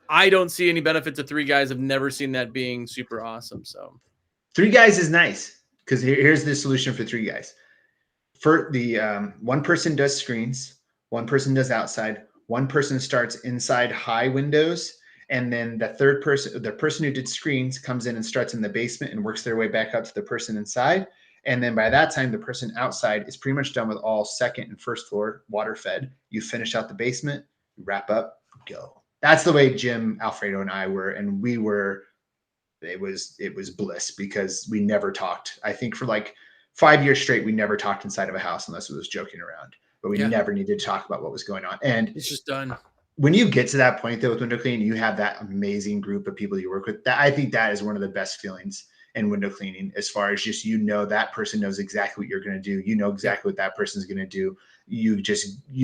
I don't see any benefit to 3 guys. I've never seen that being super awesome. So 3 guys is nice because here's the solution for 3 guys. For the 1 person does screens, 1 person does outside, 1 person starts inside high windows, and then the third person, the person who did screens, comes in and starts in the basement and works their way back up to the person inside. And then by that time, the person outside is pretty much done with all second and first floor water fed. You finish out the basement, you wrap up, go. That's the way Jim, Alfredo, and I were, and we were. It was bliss because we never talked. I think for like 5 years straight, we never talked inside of a house unless it was joking around, but we never needed to talk about what was going on. And it's just done. When you get to that point though with window cleaning, you have that amazing group of people you work with. I think that is one of the best feelings in window cleaning, as far as just, that person knows exactly what you're going to do. You know exactly what that person's going to do. You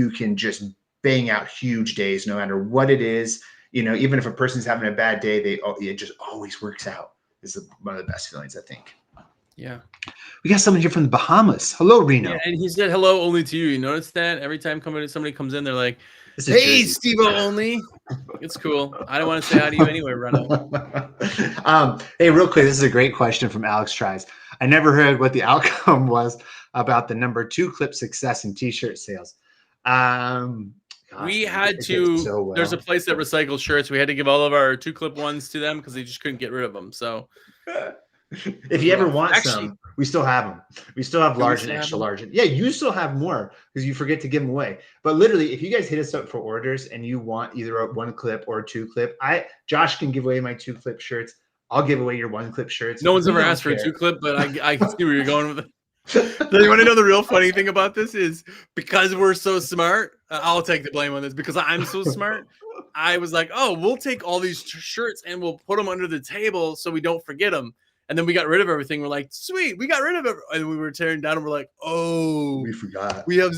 can just bang out huge days no matter what it is. Even if a person's having a bad day, it just always works out. This is one of the best feelings, I think. Yeah. We got someone here from the Bahamas. Hello, Reno. Yeah, and he said hello only to you. You notice that every time somebody comes in, they're like, "Hey, SteveO only." It's cool. I don't want to say hi to you anyway, Reno. Hey, real quick, this is a great question from Alex Tries. I never heard what the outcome was about the number 2 clip success in T-shirt sales. We had to. There's a place that recycles shirts. We had to give all of our 2 clip ones to them because they just couldn't get rid of them. So, if you ever want some, we still have them. We still have large and extra large. Yeah, you still have more because you forget to give them away. But literally, if you guys hit us up for orders and you want either a 1 clip or a 2 clip, Josh can give away my 2 clip shirts. I'll give away your 1 clip shirts. No one's ever asked for a 2 clip, but I can see where you're going with it. You want to know the real funny thing about this is, because we're so smart, I'll take the blame on this because I'm so smart. I was like, oh, we'll take all these shirts and we'll put them under the table so we don't forget them. And then we got rid of everything. We're like, sweet, we got rid of it. And we were tearing down and we're like, oh, we forgot. We have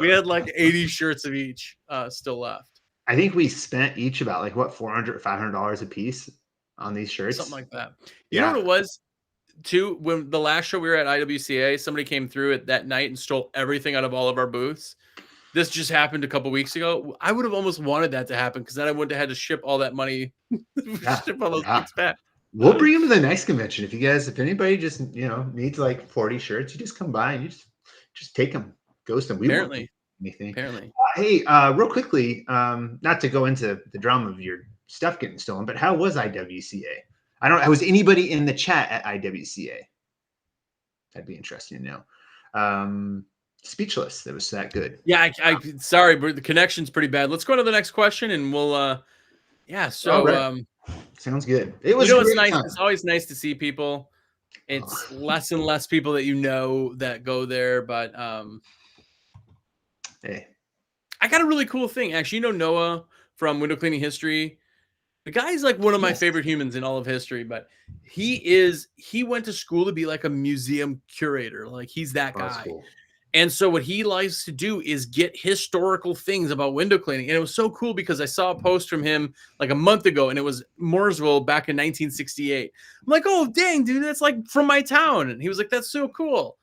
we had like 80 shirts of each still left. I think we spent each about like what, $400, $500 a piece on these shirts. Something like that. You know what it was? Too, when the last show we were at IWCA, somebody came through it that night and stole everything out of all of our booths. This just happened a couple weeks ago. I would have almost wanted that to happen because then I wouldn't have had to ship all that money, ship all those things back. We'll bring him to the next convention. If anybody just, needs like 40 shirts, you just come by and you just take them, ghost them. We won't do Apparently, anything. apparently. Hey, real quickly, not to go into the drama of your stuff getting stolen, but how was IWCA? Was anybody in the chat at IWCA? That'd be interesting to know. Speechless. It was that good. Yeah, sorry, but the connection's pretty bad. Let's go to the next question, and we'll. Yeah. So, right. Sounds good. It was. It's nice. It's always nice to see people. It's less and less people that that go there, but hey, I got a really cool thing. Actually, Noah from Window Cleaning History. The guy's like one of my favorite humans in all of history, but he went to school to be like a museum curator. Like he's that guy. Cool. And so what he likes to do is get historical things about window cleaning. And it was so cool because I saw a post from him like a month ago, and it was Mooresville back in 1968. I'm like, oh, dang, dude, that's like from my town. And he was like, that's so cool.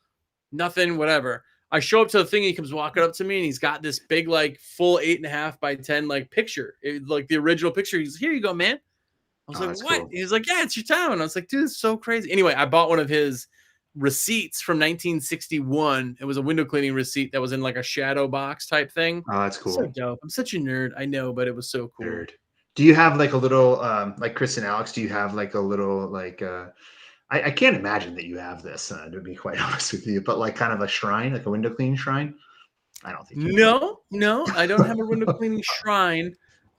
Nothing, whatever. I show up to the thing, he comes walking up to me, and he's got this big, like, full 8.5 by 10, like, picture. Like, the original picture. He's like, here you go, man. I was like, what? Cool. He's like, yeah, it's your town. I was like, dude, it's so crazy. Anyway, I bought one of his receipts from 1961. It was a window cleaning receipt that was in, like, a shadow box type thing. Oh, that's cool. So dope. I'm such a nerd. I know, but it was so cool. Nerd. Do you have, like, a little, like Chris and Alex, do you have, like, a little, like, I can't imagine that you have this, to be quite honest with you, but like kind of a shrine, like a window cleaning shrine? I don't think. No, I don't have a window cleaning shrine.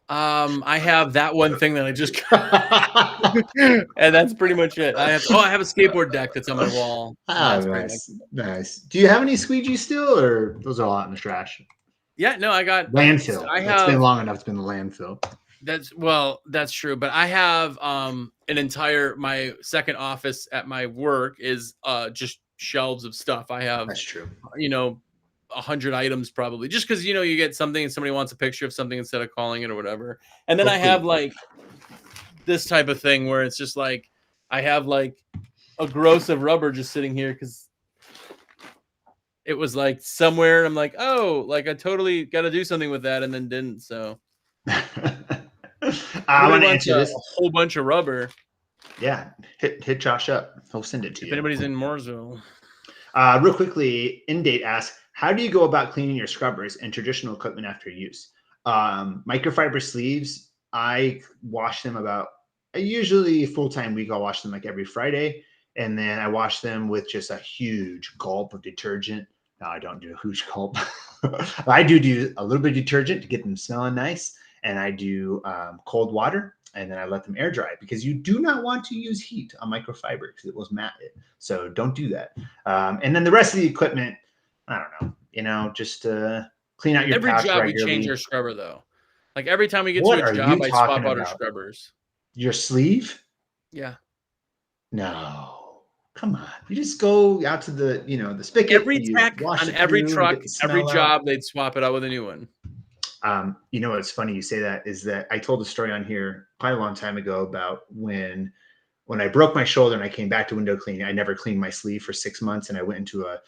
I have that one thing that I just got, and that's pretty much it. I have a skateboard deck that's on my wall. Oh, nice. Do you have any squeegee still, or those are all out in the trash? Yeah, no, I got landfill. It's been long enough. It's been the landfill. That's true. But I have my second office at my work is just shelves of stuff. I have that's true. 100 items probably, just because you get something and somebody wants a picture of something instead of calling it or whatever. And then I have like this type of thing where it's just like I have like a gross of rubber just sitting here because it was like somewhere and I'm like, oh, like I totally got to do something with that and then didn't. So I want to answer this. A whole bunch of rubber. Yeah, hit Josh up. He'll send it to you. If anybody's in Mooresville. Real quickly, InDate asks, how do you go about cleaning your scrubbers and traditional equipment after use? Microfiber sleeves, I wash them usually full-time week. I'll wash them like every Friday. And then I wash them with just a huge gulp of detergent. No, I don't do a huge gulp. I do a little bit of detergent to get them smelling nice. And I do cold water, and then I let them air dry because you do not want to use heat on microfiber because it will mat it. So don't do that. And then the rest of the equipment, I don't know, just clean out your every pouch job regularly. We change our scrubber though. Like every time we get to a job, I swap out our scrubbers. Your sleeve? Yeah. No. Come on. You just go out to the, the spigot. Every tech on every truck, every job, they'd swap it out with a new one. What's funny you say that is that I told a story on here quite a long time ago about when I broke my shoulder and I came back to window cleaning. I never cleaned my sleeve for 6 months, and I went into a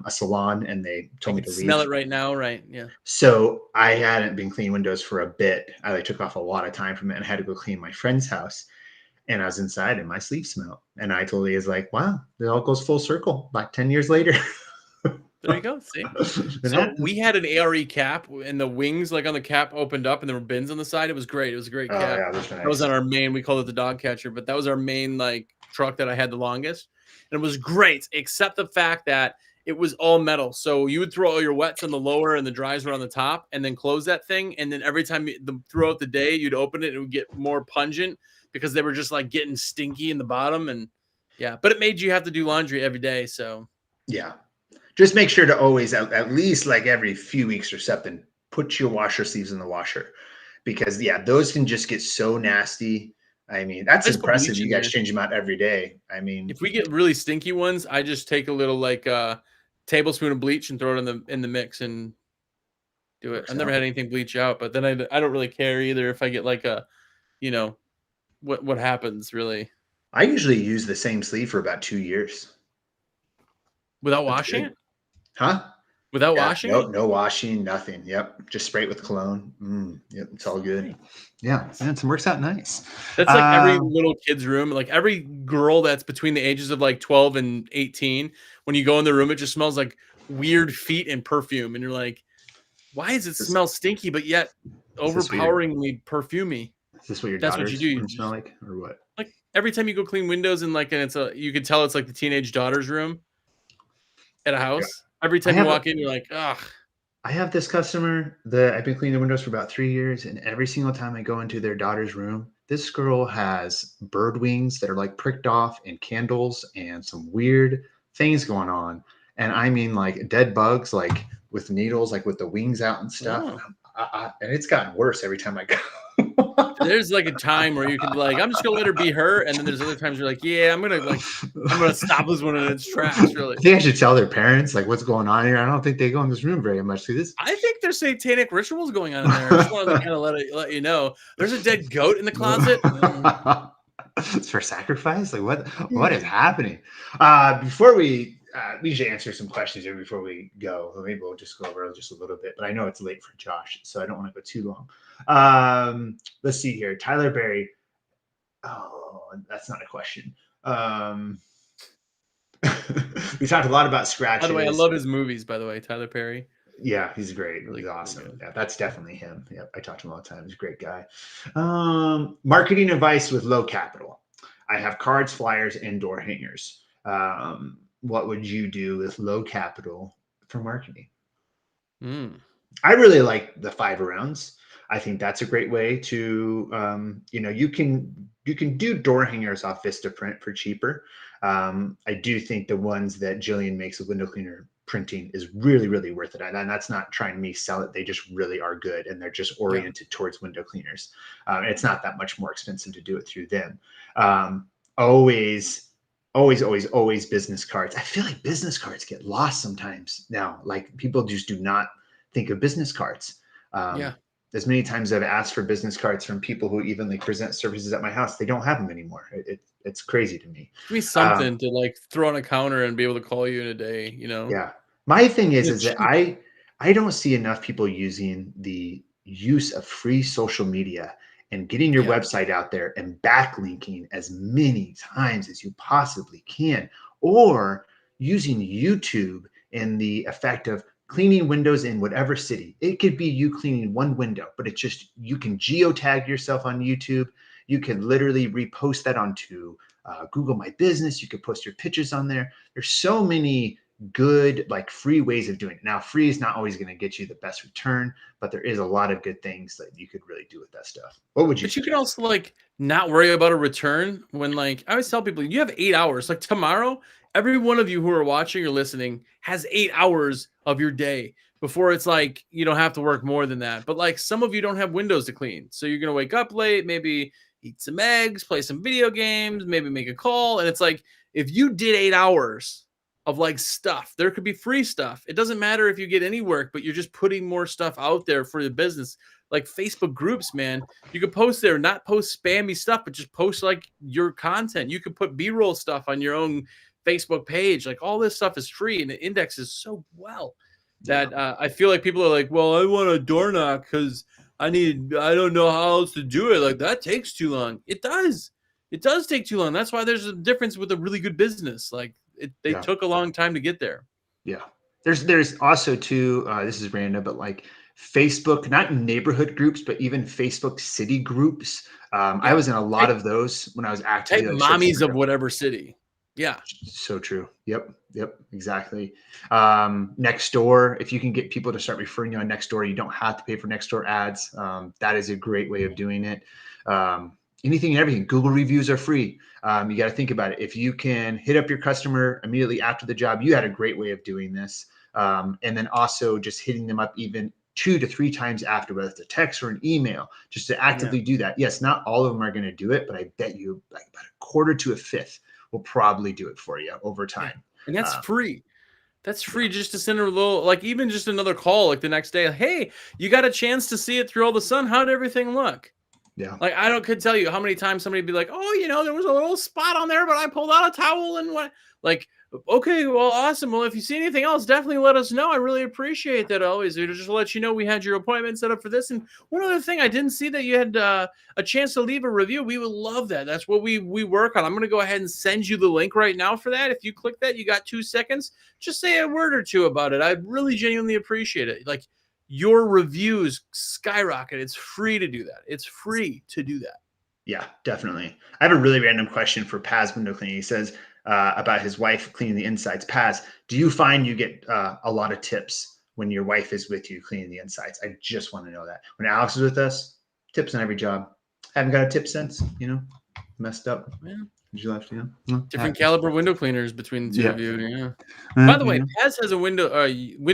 salon and they told me to leave. Smell it right now, right? Yeah. So I hadn't been cleaning windows for a bit. I took off a lot of time from it and had to go clean my friend's house. And I was inside and my sleeve smelled. And I totally was like, wow, it all goes full circle. About 10 years later. There you go. See, so we had an ARE cap, and the wings, like on the cap, opened up, and there were bins on the side. It was great. It was a great cap. Yeah, nice. That was on our main. We called it the dog catcher, but that was our main like truck that I had the longest, and it was great, except the fact that it was all metal. So you would throw all your wets on the lower, and the dries were on the top, and then close that thing, and then every time throughout the day, you'd open it, it would get more pungent because they were just like getting stinky in the bottom, and yeah, but it made you have to do laundry every day. So yeah. Just make sure to always, at least like every few weeks or something, put your washer sleeves in the washer, because those can just get so nasty. I mean, that's impressive. You guys change them out every day. I mean, if we get really stinky ones, I just take a little like tablespoon of bleach and throw it in the mix and do it. I've never had anything bleach out, but then I don't really care either if I get like what happens really. I usually use the same sleeve for about 2 years without washing it. Huh? Without Yeah, washing no, it? no washing, nothing. Yep, just spray it with cologne. Yep, it's all good. Nice. Yeah, and it works out nice. That's like every Um, little kid's room. Like every girl that's between the ages of like 12 and 18, when you go in the room, it just smells like weird feet and perfume. And you're like, why does it is, smell stinky, but yet is this what your overpoweringly perfumey? is this what your That's what you daughter's do. You room smell just like, or what? like every time you go clean windows and like, and it's you can tell it's like the teenage daughter's room at a Yeah, house. Every I time you have walk in, you're like, ugh. I have this customer that I've been cleaning the windows for about 3 years, and every single time I go into their daughter's room, this girl has bird wings that are like pricked off, and candles, and some weird things going on. And I mean, like dead bugs, like with needles, like with the wings out and stuff. And Oh. and it's gotten worse every time I go. There's like a time where you can be like, I'm just gonna let her be her, and then there's other times you're like, yeah, I'm gonna stop this one in its tracks. Really, I think I should tell their parents like what's going on here. I don't think they go in this room very much. See this? I think there's satanic rituals going on in there. I just wanted to kind of let you know. There's a dead goat in the closet. It's for sacrifice. Like what is happening? Before we should answer some questions here before we go. Maybe we'll just go over just a little bit, but I know it's late for Josh, so I don't want to go too long. Let's see here. Tyler Berry. Oh, that's not a question. We talked a lot about By the way, I scratches. love his movies. By the way, Tyler Perry. Yeah, he's great. Really, He's really awesome. good. Yeah, that's definitely him. Yeah, I talk to him all the time. He's a great guy. Marketing advice with low capital. I have cards, flyers, and door hangers. What would you do with low capital for marketing? Mm. I really like the 5 rounds. I think that's a great way to, you can do door hangers off Vistaprint for cheaper. I do think the ones that Jillian makes with window cleaner printing is really, really worth it. And that's not trying me sell it. They just really are good, and they're just Yeah. oriented towards window cleaners. It's not that much more expensive to do it through them. Always business cards. I feel like business cards get lost sometimes now. Like people just do not think of business cards. Yeah. As many times I've asked for business cards from people who even like present services at my house, they don't have them anymore. It's crazy to me. Give me something to like throw on a counter and be able to call you in a day. You know. Yeah. My thing Yeah, is that cheap. I don't see enough people using the use of free social media and getting your Yeah. website out there and backlinking as many times as you possibly can, or using YouTube in the effect of cleaning windows in whatever city. It could be you cleaning one window, but it's just you can geotag yourself on YouTube. You can literally repost that onto Google My Business. You could post your pictures on there. There's so many good like free ways of doing it. Now, free is not always going to get you the best return, but there is a lot of good things that you could really do with that stuff. What would you But you can suggest? also like not worry about a return when like I always tell people you have 8 hours. Like tomorrow, every one of you who are watching or listening has 8 hours of your day before it's like you don't have to work more than that. But like some of you don't have windows to clean. So you're gonna wake up late, maybe eat some eggs, play some video games, maybe make a call. And it's like if you did 8 hours of like stuff, there could be free stuff. It doesn't matter if you get any work, but you're just putting more stuff out there for the business. Like Facebook groups, man. You could post there, not post spammy stuff, but just post like your content. You could put B-roll stuff on your own Facebook page. Like all this stuff is free and it indexes so well that I feel like people are like, well, I want a door knock because I don't know how else to do it. Like that takes too long. It does. It does take too long. That's why there's a difference with a really good business. Like they Yeah. took a long time to get there. Yeah. There's also too, this is random, but like Facebook, not neighborhood groups, but even Facebook city groups. I Yeah. was in a lot of those when I was actively Type like searching mommies for of jobs. whatever city. Yeah. So true. Yep. Exactly. Next door, if you can get people to start referring you on next door, you don't have to pay for next door ads. That is a great way of doing it. Anything and everything. Google reviews are free. You got to think about it. If you can hit up your customer immediately after the job, you had a great way of doing this. And then also just hitting them up even 2 to 3 times after, whether it's a text or an email, just to actively do that. Yes, not all of them are going to do it, but I bet you like about a quarter to a fifth will probably do it for you over Yeah. time. And that's Uh, free. That's yeah, free just to send a little, like even just another call, like the next day. Hey, you got a chance to see it through all the sun. How'd everything look? Yeah. Like, could tell you how many times somebody be like, oh, there was a little spot on there, but I pulled out a towel and what, like, okay, well, awesome. Well, if you see anything else, definitely let us know. I really appreciate that always. Just to let you know, we had your appointment set up for this. And one other thing, I didn't see that you had a chance to leave a review. We would love that. That's what we work on. I'm going to go ahead and send you the link right now for that. If you click that, you got 2 seconds. Just say a word or two about it. I really genuinely appreciate it. Like, your reviews skyrocket. It's free to do that. It's free to do that. Yeah, definitely. I have a really random question for Paz Window Cleaning. He says about his wife cleaning the insides. Paz, do you find you get a lot of tips when your wife is with you cleaning the insides? I just want to know that. When Alex is with us, tips on every job. Haven't got a tip since, messed up. Yeah. You left, Different caliber window cleaners between the two of you. Yeah. By the way, Paz has a window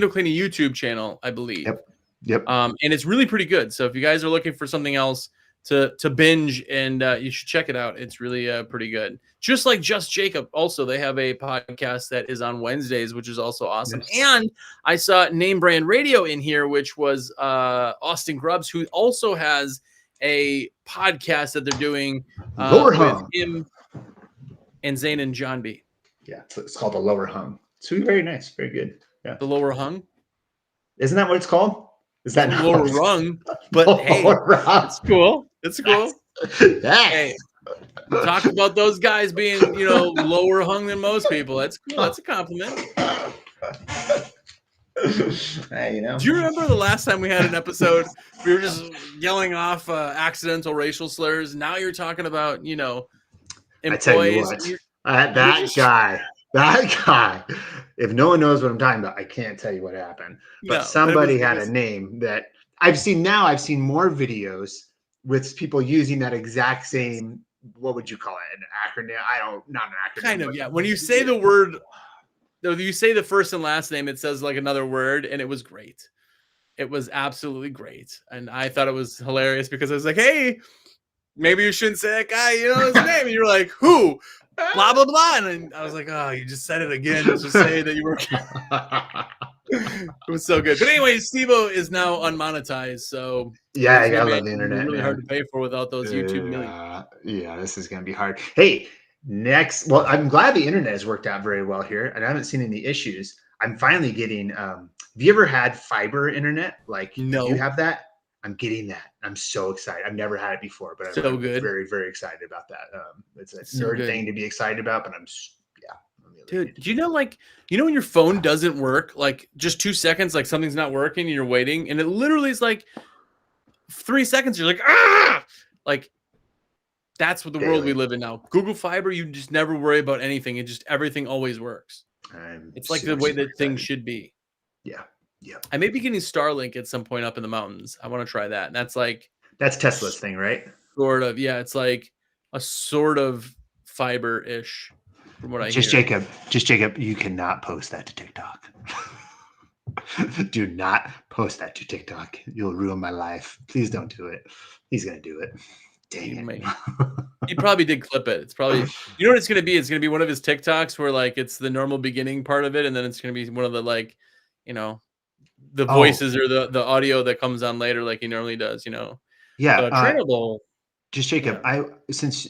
cleaning YouTube channel, I believe. Yep. And it's really pretty good. So if you guys are looking for something else to binge, and you should check it out. It's really pretty good. Just like Just Jacob, also they have a podcast that is on Wednesdays, which is also awesome. Yes. And I saw Name Brand Radio in here, which was Austin Grubbs, who also has a podcast that they're doing with him and Zane and John B. Yeah, it's called The Lower Hung. It's really very nice, very good. Yeah, The Lower Hung. Isn't that what it's called? Is that Lower Rung? But hey, it's cool. It's cool. Yes. Hey, talk about those guys being, lower hung than most people. That's cool. That's a compliment. Hey, Do you remember the last time we had an episode? We were just yelling off accidental racial slurs. Now you're talking about, employees. I tell you what, that guy. If no one knows what I'm talking about, I can't tell you what happened. But somebody had a name that I've seen more videos with people using that exact same, what would you call it? An acronym? Not an acronym. Kind of, yeah. When you say the word, you say the first and last name, it says like another word, and it was great. It was absolutely great. And I thought it was hilarious because I was like, hey, maybe you shouldn't say that guy, his name. And you're like, who? Blah, blah, blah. And I was like, oh, you just said it again. Just say that you were. It was so good. But anyway, SteveO is now unmonetized. So yeah, I gotta love the internet. Really hard to pay for without those YouTube millions. Yeah, this is going to be hard. Hey, well, I'm glad the internet has worked out very well here. And I haven't seen any issues. I'm finally getting, have you ever had fiber internet? Like, no. You have that? I'm getting that. I'm so excited. I've never had it before, but I'm very, very excited about that. It's a nerd thing to be excited about, but I'm really dude, do you know, when your phone doesn't work, like just 2 seconds, like something's not working and you're waiting, and it literally is like 3 seconds, you're like, ah, like that's what the world we live in now. Google Fiber, you just never worry about anything. Everything always works. It's like the way that things should be. Yeah. I may be getting Starlink at some point up in the mountains. I want to try that. And that's Tesla's thing, right? Sort of. Yeah. It's like a sort of fiber-ish from what I hear. Just Jacob, you cannot post that to TikTok. Do not post that to TikTok. You'll ruin my life. Please don't do it. He's going to do it. Dang it. He probably did clip it. It's probably, you know what it's going to be? It's going to be one of his TikToks where like it's the normal beginning part of it. And then it's going to be one of the the voices or the audio that comes on later, like he normally does, Yeah. Trainable. Just Jacob, since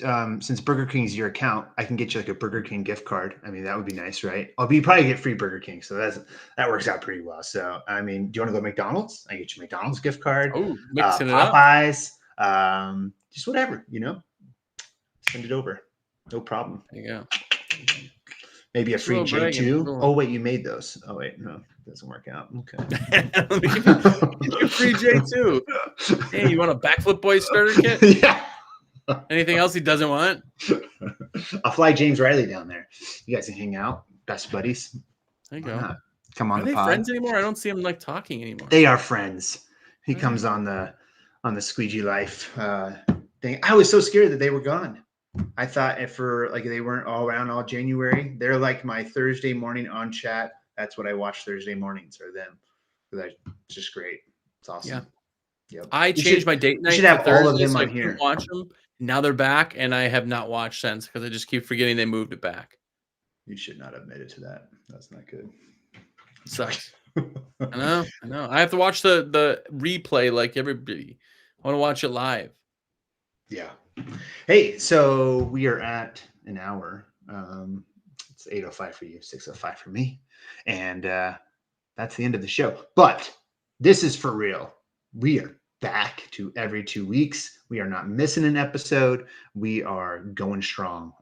Burger King's your account, I can get you like a Burger King gift card. I mean, that would be nice, right? You probably get free Burger King, so that works out pretty well. So, I mean, do you want to go to McDonald's? I can get you McDonald's gift card. Oh, mixing Popeyes, just whatever, send it over, no problem. There you go. Maybe a free J2. Oh wait, you made those. Oh wait, no, it doesn't work out. Okay. Get you free J2. Hey, you want a backflip boy starter kit? Yeah. Anything else he doesn't want? I'll fly James Riley down there. You guys can hang out, best buddies. There you go. Come on. Are they friends anymore? I don't see them talking anymore. They are friends. He comes on the Squeegee Life thing. I was so scared that they were gone. I thought they weren't all around all January. They're like my Thursday morning on chat. That's what I watch Thursday mornings, or them. It's just great. It's awesome. Yeah. Yep. I changed my date night. You should have all of them on here. Watch them. Now they're back, and I have not watched since because I just keep forgetting they moved it back. You should not have admitted to that. That's not good. Sucks. I know. I have to watch the replay like everybody. I want to watch it live. Yeah. Hey, so we are at an hour. It's 8:05 for you, 6:05 for me. And that's the end of the show. But this is for real. We are back to every 2 weeks. We are not missing an episode. We are going strong.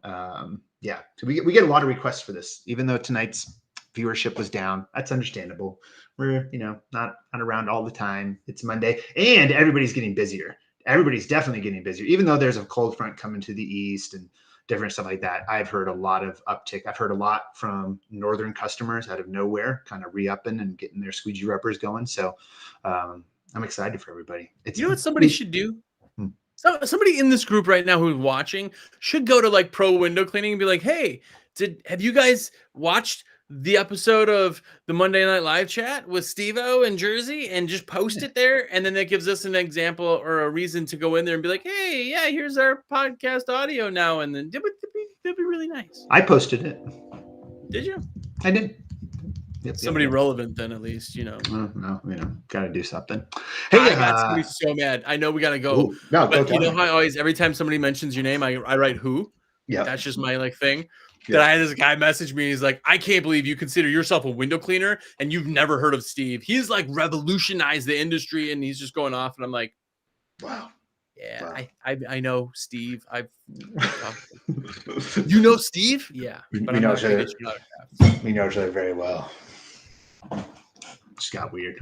Yeah. So we get a lot of requests for this, even though tonight's viewership was down. That's understandable. We're, not around all the time. It's Monday and everybody's getting busier. Everybody's definitely getting busier, even though there's a cold front coming to the east and different stuff like that. I've heard a lot of uptick. I've heard a lot from northern customers out of nowhere, kind of re-upping and getting their squeegee rubbers going. So I'm excited for everybody. You know what somebody should do? So somebody in this group right now who's watching should go to like Pro Window Cleaning and be like, hey, have you guys watched the episode of the Monday Night Live chat with SteveO in Jersey, and just post it there? And then that gives us an example or a reason to go in there and be like, hey, yeah, here's our podcast audio now. And then that'd be really nice. I posted it. Did you? I did. Yep, Somebody relevant then, at least, No, gotta do something. Hey, I got somebody so mad. I know we gotta go. Ooh, no, but you know how I always, every time somebody mentions your name, I write who. Yeah, that's just my thing. That I had this guy message me. He's like, I can't believe you consider yourself a window cleaner and you've never heard of Steve. He's like revolutionized the industry, and he's just going off. And I'm like, wow. Yeah, wow. I know Steve. You know Steve? Yeah, but we know each other very well. Just got weird.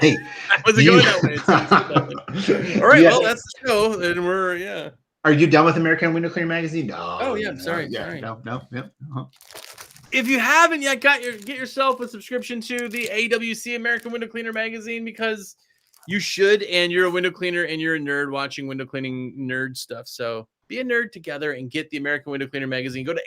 Hey, I wasn't going that way. All right, well, that's the show, and we're Are you done with American Window Cleaner Magazine? No. Oh yeah, I'm sorry. No. If you haven't yet, get yourself a subscription to the AWC American Window Cleaner Magazine, because you should, and you're a window cleaner and you're a nerd watching window cleaning nerd stuff. So be a nerd together and get the American Window Cleaner Magazine. Go to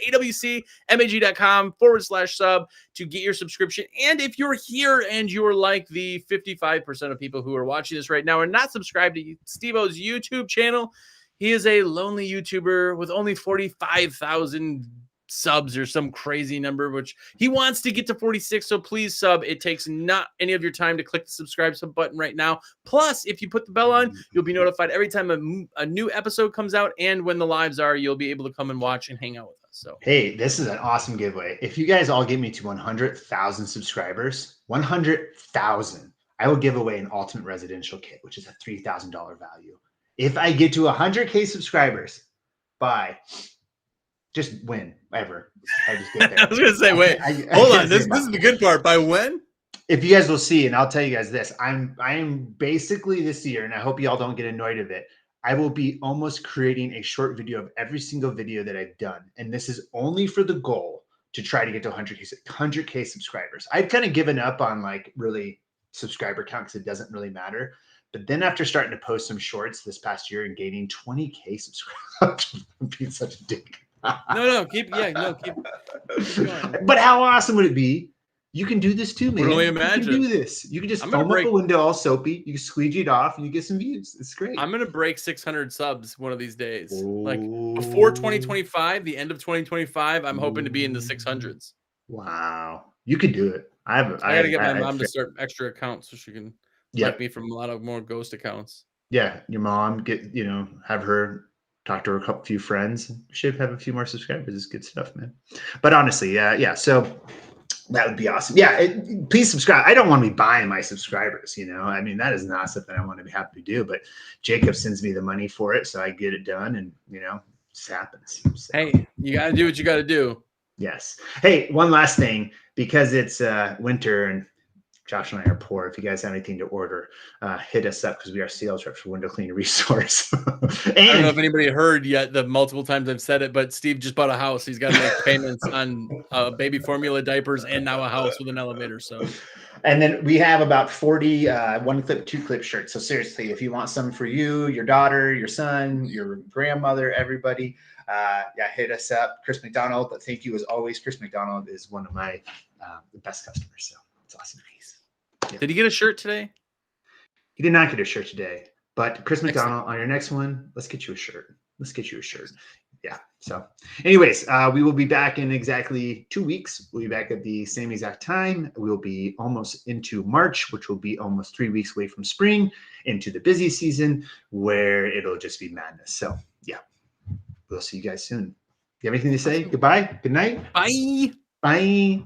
awcmag.com/sub to get your subscription. And if you're here and you're like the 55% of people who are watching this right now and not subscribed to SteveO's YouTube channel, he is a lonely YouTuber with only 45,000 subs or some crazy number, which he wants to get to 46. So please sub. It takes not any of your time to click the subscribe sub button right now. Plus, if you put the bell on, you'll be notified every time a new episode comes out, and when the lives are, you'll be able to come and watch and hang out with us. So hey, this is an awesome giveaway. If you guys all get me to 100,000 subscribers, 100,000, I will give away an ultimate residential kit, which is a $3,000 value. If I get to 100K subscribers just when ever. I just get there. I was gonna say, wait, hold on. This is the good part. By when? If you guys will see, and I'll tell you guys this, I am basically this year, and I hope y'all don't get annoyed of it, I will be almost creating a short video of every single video that I've done. And this is only for the goal to try to get to 100K subscribers. I've kind of given up on like really subscriber count because it doesn't really matter. But then after starting to post some shorts this past year and gaining 20K subscribers, I'm being such a dick. Keep going. But how awesome would it be? You can do this too, man. Really imagine. You can do this. You can just foam up a window all soapy. You can squeegee it off, and you get some views. It's great. I'm gonna break 600 subs one of these days. Ooh. Like before 2025, the end of 2025, I'm hoping to be in the 600s. Wow, you could do it. I gotta get my mom to start extra accounts so she can like me from a lot of more ghost accounts. Yeah, your mom have her. Talk to a few friends. Should have a few more subscribers. It's good stuff, man. But honestly, yeah. So that would be awesome. Yeah, please subscribe. I don't want to be buying my subscribers. I mean, that is not something I want to be happy to do. But Jacob sends me the money for it, so I get it done, and it just happens. So. Hey, you got to do what you got to do. Yes. Hey, one last thing, because it's winter and Josh and I are poor. If you guys have anything to order, hit us up, because we are sales reps for Window Cleaning Resource. And I don't know if anybody heard yet the multiple times I've said it, but Steve just bought a house. He's got to make payments on baby formula diapers and now a house with an elevator. So, and then we have about 40 one clip, two clip shirts. So seriously, if you want some for you, your daughter, your son, your grandmother, everybody, hit us up. Chris McDonald, thank you as always. Chris McDonald is one of my the best customers. So it's awesome. Yeah. Did he get a shirt today? He did not get a shirt today, but Chris McDonald, on your next one, let's get you a shirt. Yeah. So anyways, we will be back in exactly 2 weeks. We'll be back at the same exact time. We'll be almost into March, which will be almost 3 weeks away from spring, into the busy season where it'll just be madness. So yeah, we'll see you guys soon. You have anything to say? Goodbye. Good night. Bye. Bye.